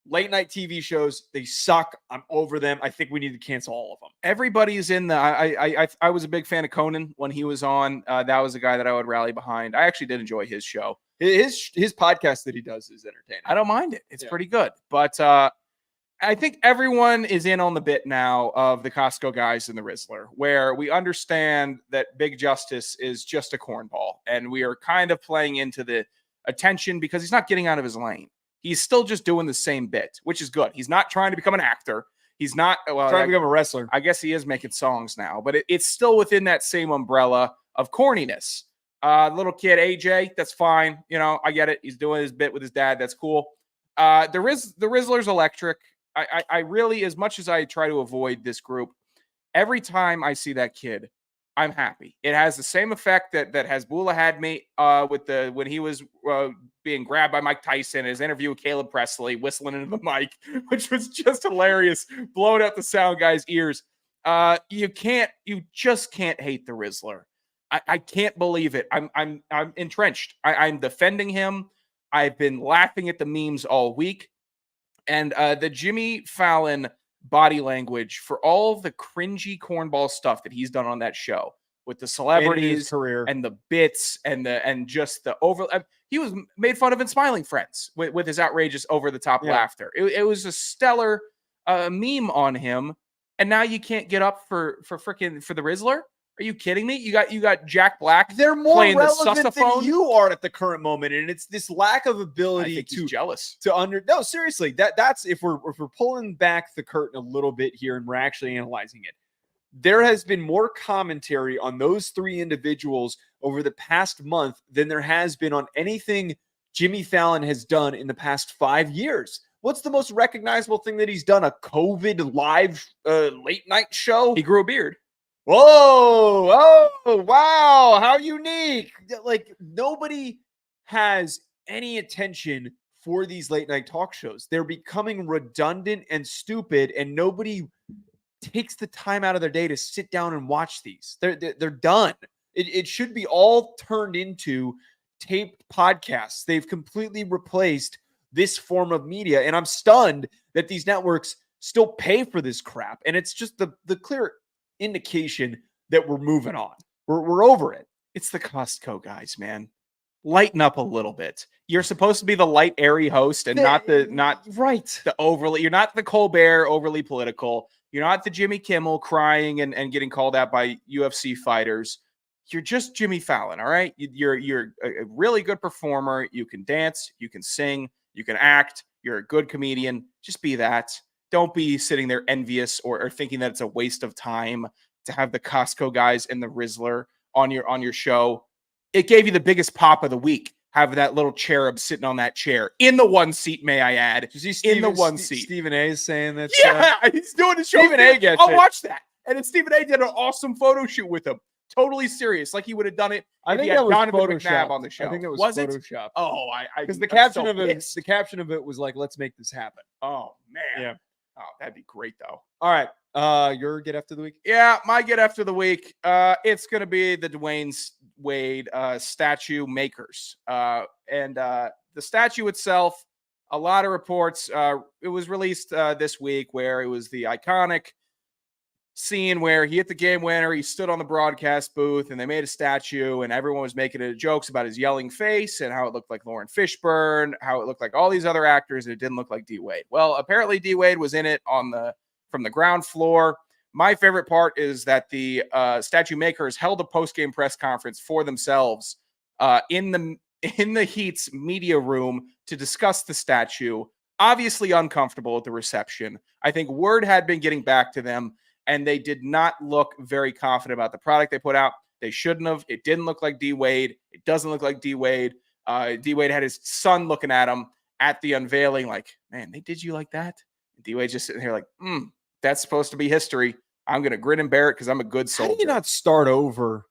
A: Late night TV shows, they suck. I'm over them. I think we need to cancel all of them.
B: Everybody's in the. I was a big fan of Conan when he was on. That was a guy that I would rally behind. I actually did enjoy his show.
A: His podcast that he does is entertaining.
B: I don't mind it. It's pretty good. But I think everyone is in on the bit now of the Costco guys and the Rizzler, where we understand that Big Justice is just a cornball, and we are kind of playing into the attention because he's not getting out of his lane. He's still just doing the same bit, which is good. He's not trying to become an actor. He's not
A: trying to become a wrestler.
B: I guess he is making songs now, but it's still within that same umbrella of corniness. Little kid AJ, that's fine. You know, I get it. He's doing his bit with his dad. That's cool. The Rizzler's electric. I really, as much as I try to avoid this group, every time I see that kid, I'm happy. It has the same effect that Hasbulla had me when he was being grabbed by Mike Tyson in his interview with Caleb Presley, whistling into the mic, which was just hilarious, blowing out the sound guy's ears. You just can't hate the Rizzler. I can't believe it. I'm entrenched. I'm defending him. I've been laughing at the memes all week, and the Jimmy Fallon body language for all the cringy cornball stuff that he's done on that show with the celebrities
A: career
B: and the bits and just the over. He was made fun of in Smiling Friends with his outrageous over the top laughter. It was a stellar meme on him, and now you can't get up for the Rizzler. Are you kidding me? You got Jack Black.
A: They're more
B: playing
A: relevant
B: the
A: than you are at the current moment, and it's this lack of ability
B: I think he's jealous.
A: No, seriously, that's if we're pulling back the curtain a little bit here and we're actually analyzing it. There has been more commentary on those three individuals over the past month than there has been on anything Jimmy Fallon has done in the past 5 years. What's the most recognizable thing that he's done? A COVID live late night show?
B: He grew a beard.
A: Whoa! Oh, wow! How unique! Like, nobody has any attention for these late night talk shows. They're becoming redundant and stupid, and nobody takes the time out of their day to sit down and watch these. They're done. It should be all turned into taped podcasts. They've completely replaced this form of media, and I'm stunned that these networks still pay for this crap. And it's just the clear indication that we're moving on. We're over it.
B: It's the Costco guys, man. Lighten up a little bit. You're supposed to be the light, airy host and not the overly. You're not the Colbert overly political. You're not the Jimmy Kimmel crying and getting called out by UFC fighters. You're just Jimmy Fallon, all right? You're a really good performer. You can dance, you can sing, you can act. You're a good comedian. Just be that. Don't be sitting there envious or thinking that it's a waste of time to have the Costco guys and the Rizzler on your show. It gave you the biggest pop of the week, having that little cherub sitting on that chair in the one seat, may I add.
A: Did you see
B: in the one seat.
A: Stephen A is saying that.
B: Yeah, he's doing a show.
A: Stephen A gets
B: I'll
A: it.
B: watch that. And then Stephen A did an awesome photo shoot with him. totally serious, like he would have done it.
A: I
B: if
A: think
B: he had
A: that was
B: Donovan
A: Photoshopped
B: McNabb on the show.
A: I think that was
B: it?
A: Photoshopped.
B: Oh,
A: Because the
B: I'm
A: caption
B: so
A: of it,
B: pissed.
A: the caption of it was like, "Let's make this happen."
B: Oh man.
A: Yeah.
B: Oh, that'd be great though.
A: All right. Your get after the week.
B: Yeah, my get after the week. It's gonna be the Dwayne Wade statue makers. And the statue itself, a lot of reports. It was released this week where it was the iconic scene where he hit the game winner. He stood on the broadcast booth and they made a statue, and everyone was making jokes about his yelling face and how it looked like Lauren Fishburne, how it looked like all these other actors, and it didn't look like D Wade. Well, apparently D Wade was in it from the ground floor. My favorite part is that the statue makers held a post-game press conference for themselves in the Heat's media room to discuss the statue. Obviously uncomfortable at the reception. I think word had been getting back to them, and they did not look very confident about the product they put out. They shouldn't have. It didn't look like D Wade. It doesn't look like D Wade. D Wade had his son looking at him at the unveiling, like, man, they did you like that? D Wade just sitting here like, that's supposed to be history. I'm going to grin and bear it because I'm a good soldier.
A: How do you not start over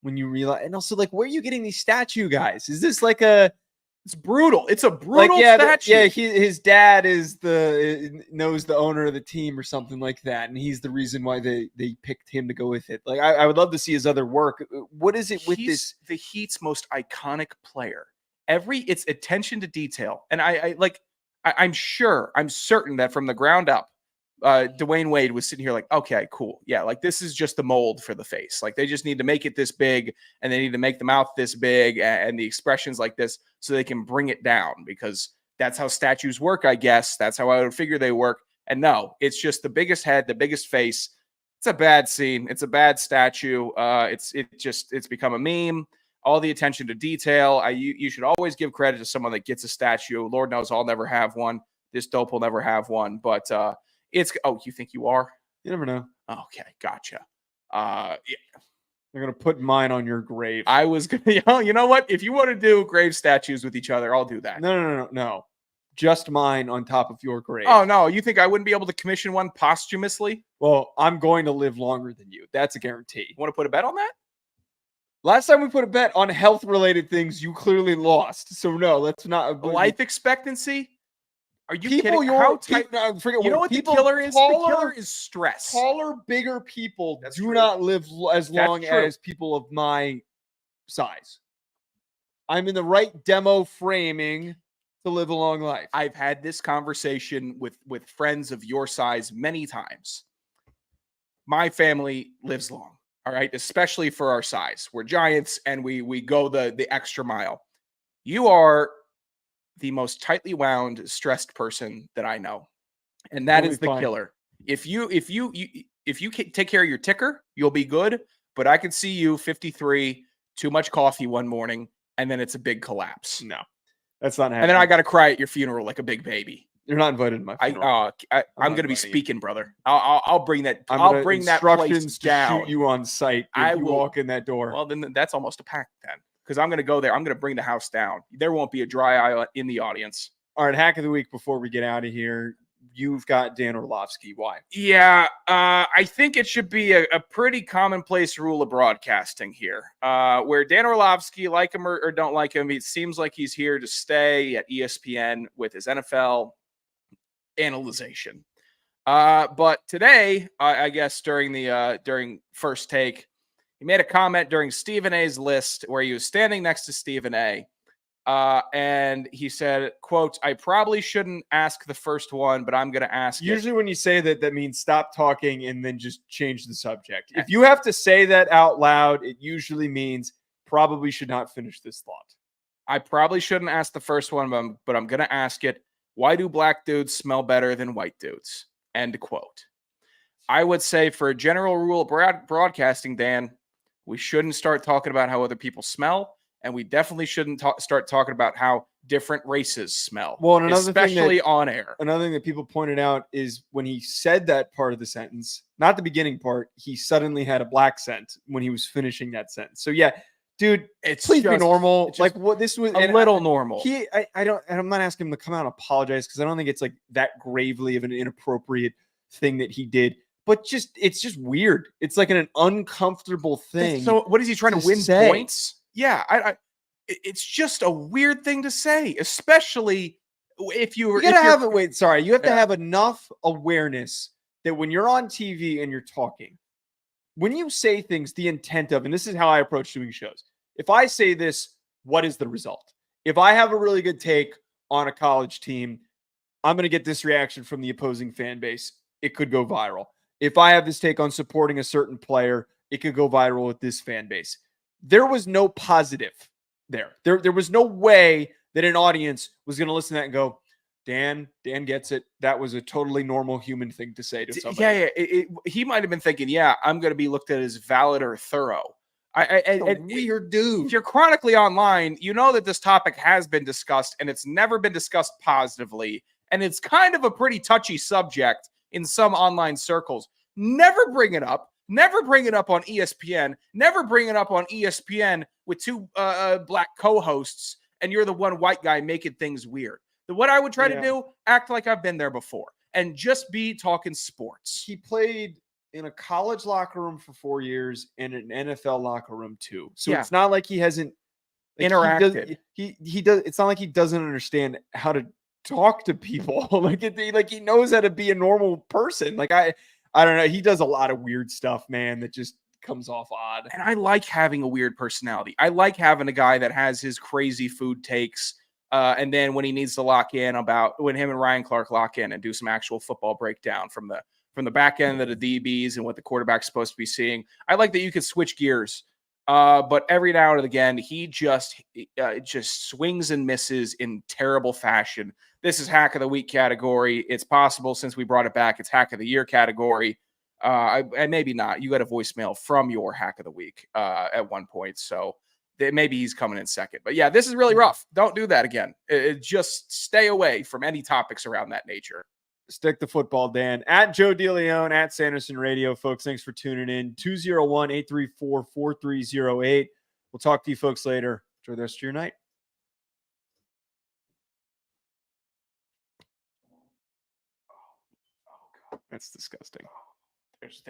A: when you realize? And also, like, where are you getting these statue guys? Is this like
B: it's brutal. It's a brutal statue.
A: His dad knows the owner of the team or something like that, and he's the reason why they picked him to go with it. Like, I would love to see his other work. What is it with this?
B: The Heat's most iconic player. It's attention to detail, and I'm certain that from the ground up, Dwayne Wade was sitting here like, okay, cool. Yeah, like this is just the mold for the face. Like they just need to make it this big, and they need to make the mouth this big and the expressions like this so they can bring it down, because that's how statues work, I guess. That's how I would figure they work. And no, it's just the biggest head, the biggest face. It's a bad scene. It's a bad statue. It's become a meme. All the attention to detail. You should always give credit to someone that gets a statue. Lord knows I'll never have one. This dope will never have one. But you think you are?
A: You never know.
B: Okay, gotcha. Yeah.
A: They're gonna put mine on your grave.
B: I was gonna, you know what? If you want to do grave statues with each other, I'll do that.
A: No. Just mine on top of your grave.
B: Oh no, you think I wouldn't be able to commission one posthumously?
A: Well, I'm going to live longer than you. That's a guarantee.
B: You want to put a bet on that?
A: Last time we put a bet on health-related things, you clearly lost. So no, let's not.
B: Life expectancy? Are you
A: people
B: kidding?
A: You know what the
B: killer is? The killer is stress.
A: Taller, bigger people
B: That's
A: do
B: true.
A: not live as long
B: true.
A: as people of my size. I'm in the right demo framing to live a long life.
B: I've had this conversation with friends of your size many times. My family lives long, all right, especially for our size. We're giants, and we go the extra mile. You are the most tightly wound, stressed person that I know, and that is the killer. If you take care of your ticker, you'll be good. But I could see you 53, too much coffee one morning, and then it's a big collapse.
A: No, that's not happening.
B: And then I got to cry at your funeral like a big baby.
A: You're not invited to my funeral.
B: I'm going to be speaking, brother. I'll bring that. I'll bring that place down.
A: Shoot you on sight if you walk in that door.
B: Well, then that's almost a pact then. Because I'm going to go there. I'm going to bring the house down. There won't be a dry eye in the audience.
A: All right, hack of the week before we get out of here. You've got Dan Orlovsky. Why?
B: Yeah, I think it should be a pretty commonplace rule of broadcasting here, where Dan Orlovsky, like him or don't like him, it seems like he's here to stay at ESPN with his NFL analyzation. But today, I guess during First Take, he made a comment during Stephen A's list where he was standing next to Stephen A. And he said, quote, I probably shouldn't ask the first one, but I'm going to ask
A: Usually when you say that, that means stop talking and then just change the subject. If you have to say that out loud, it usually means probably should not finish this thought.
B: I probably shouldn't ask the first one, but I'm going to ask it. Why do black dudes smell better than white dudes? End quote. I would say for a general rule of broadcasting, Dan, we shouldn't start talking about how other people smell. And we definitely shouldn't start talking about how different races smell.
A: Well, and
B: especially on air.
A: Another thing that people pointed out is when he said that part of the sentence, not the beginning part, he suddenly had a black scent when he was finishing that sentence. So yeah, dude, please be normal. Like what this was
B: a little normal.
A: I'm not asking him to come out and apologize because I don't think it's like that gravely of an inappropriate thing that he did. but it's just weird. It's like an uncomfortable thing.
B: So what is he trying to win
A: say.
B: points? Yeah, it's just a weird thing to say, especially if
A: You gotta have it. Wait, sorry. You have to have enough awareness that when you're on TV and you're talking, when you say things, the intent of, and this is how I approach doing shows. If I say this, what is the result? If I have a really good take on a college team, I'm going to get this reaction from the opposing fan base. It could go viral. If I have this take on supporting a certain player, it could go viral with this fan base. There was no positive there. There was no way that an audience was going to listen to that and go, Dan gets it. That was a totally normal human thing to say to somebody.
B: Yeah. He might have been thinking, I'm going to be looked at as valid or thorough.
A: Weird dude.
B: If you're chronically online, you know that this topic has been discussed and it's never been discussed positively. And it's kind of a pretty touchy subject in some online circles. Never bring it up. Never bring it up on ESPN. Never bring it up on ESPN with two black co-hosts and you're the one white guy making things weird. What I would try to do, act like I've been there before and just be talking sports.
A: He played in a college locker room for 4 years and an NFL locker room too. So it's not like he hasn't
B: interacted.
A: He does. It's not like he doesn't understand how to talk to people. like he knows how to be a normal person. Like I don't know. He does a lot of weird stuff, man, that just comes off odd.
B: And I like having a weird personality. I like having a guy that has his crazy food takes. And then when he needs to lock in when him and Ryan Clark lock in and do some actual football breakdown from the back end of the DBs and what the quarterback's supposed to be seeing. I like that you could switch gears. But every now and again, he just swings and misses in terrible fashion. This is Hack of the Week category. It's possible since we brought it back, it's Hack of the Year category. And maybe not. You got a voicemail from your Hack of the Week at one point. So maybe he's coming in second. But yeah, this is really rough. Don't do that again. Just stay away from any topics around that nature.
A: Stick the football, Dan. At Joe DeLeone, at Sanderson Radio. Folks, thanks for tuning in. 201-834-4308. We'll talk to you folks later. Enjoy the rest of your night. Oh, God. That's disgusting.
B: There's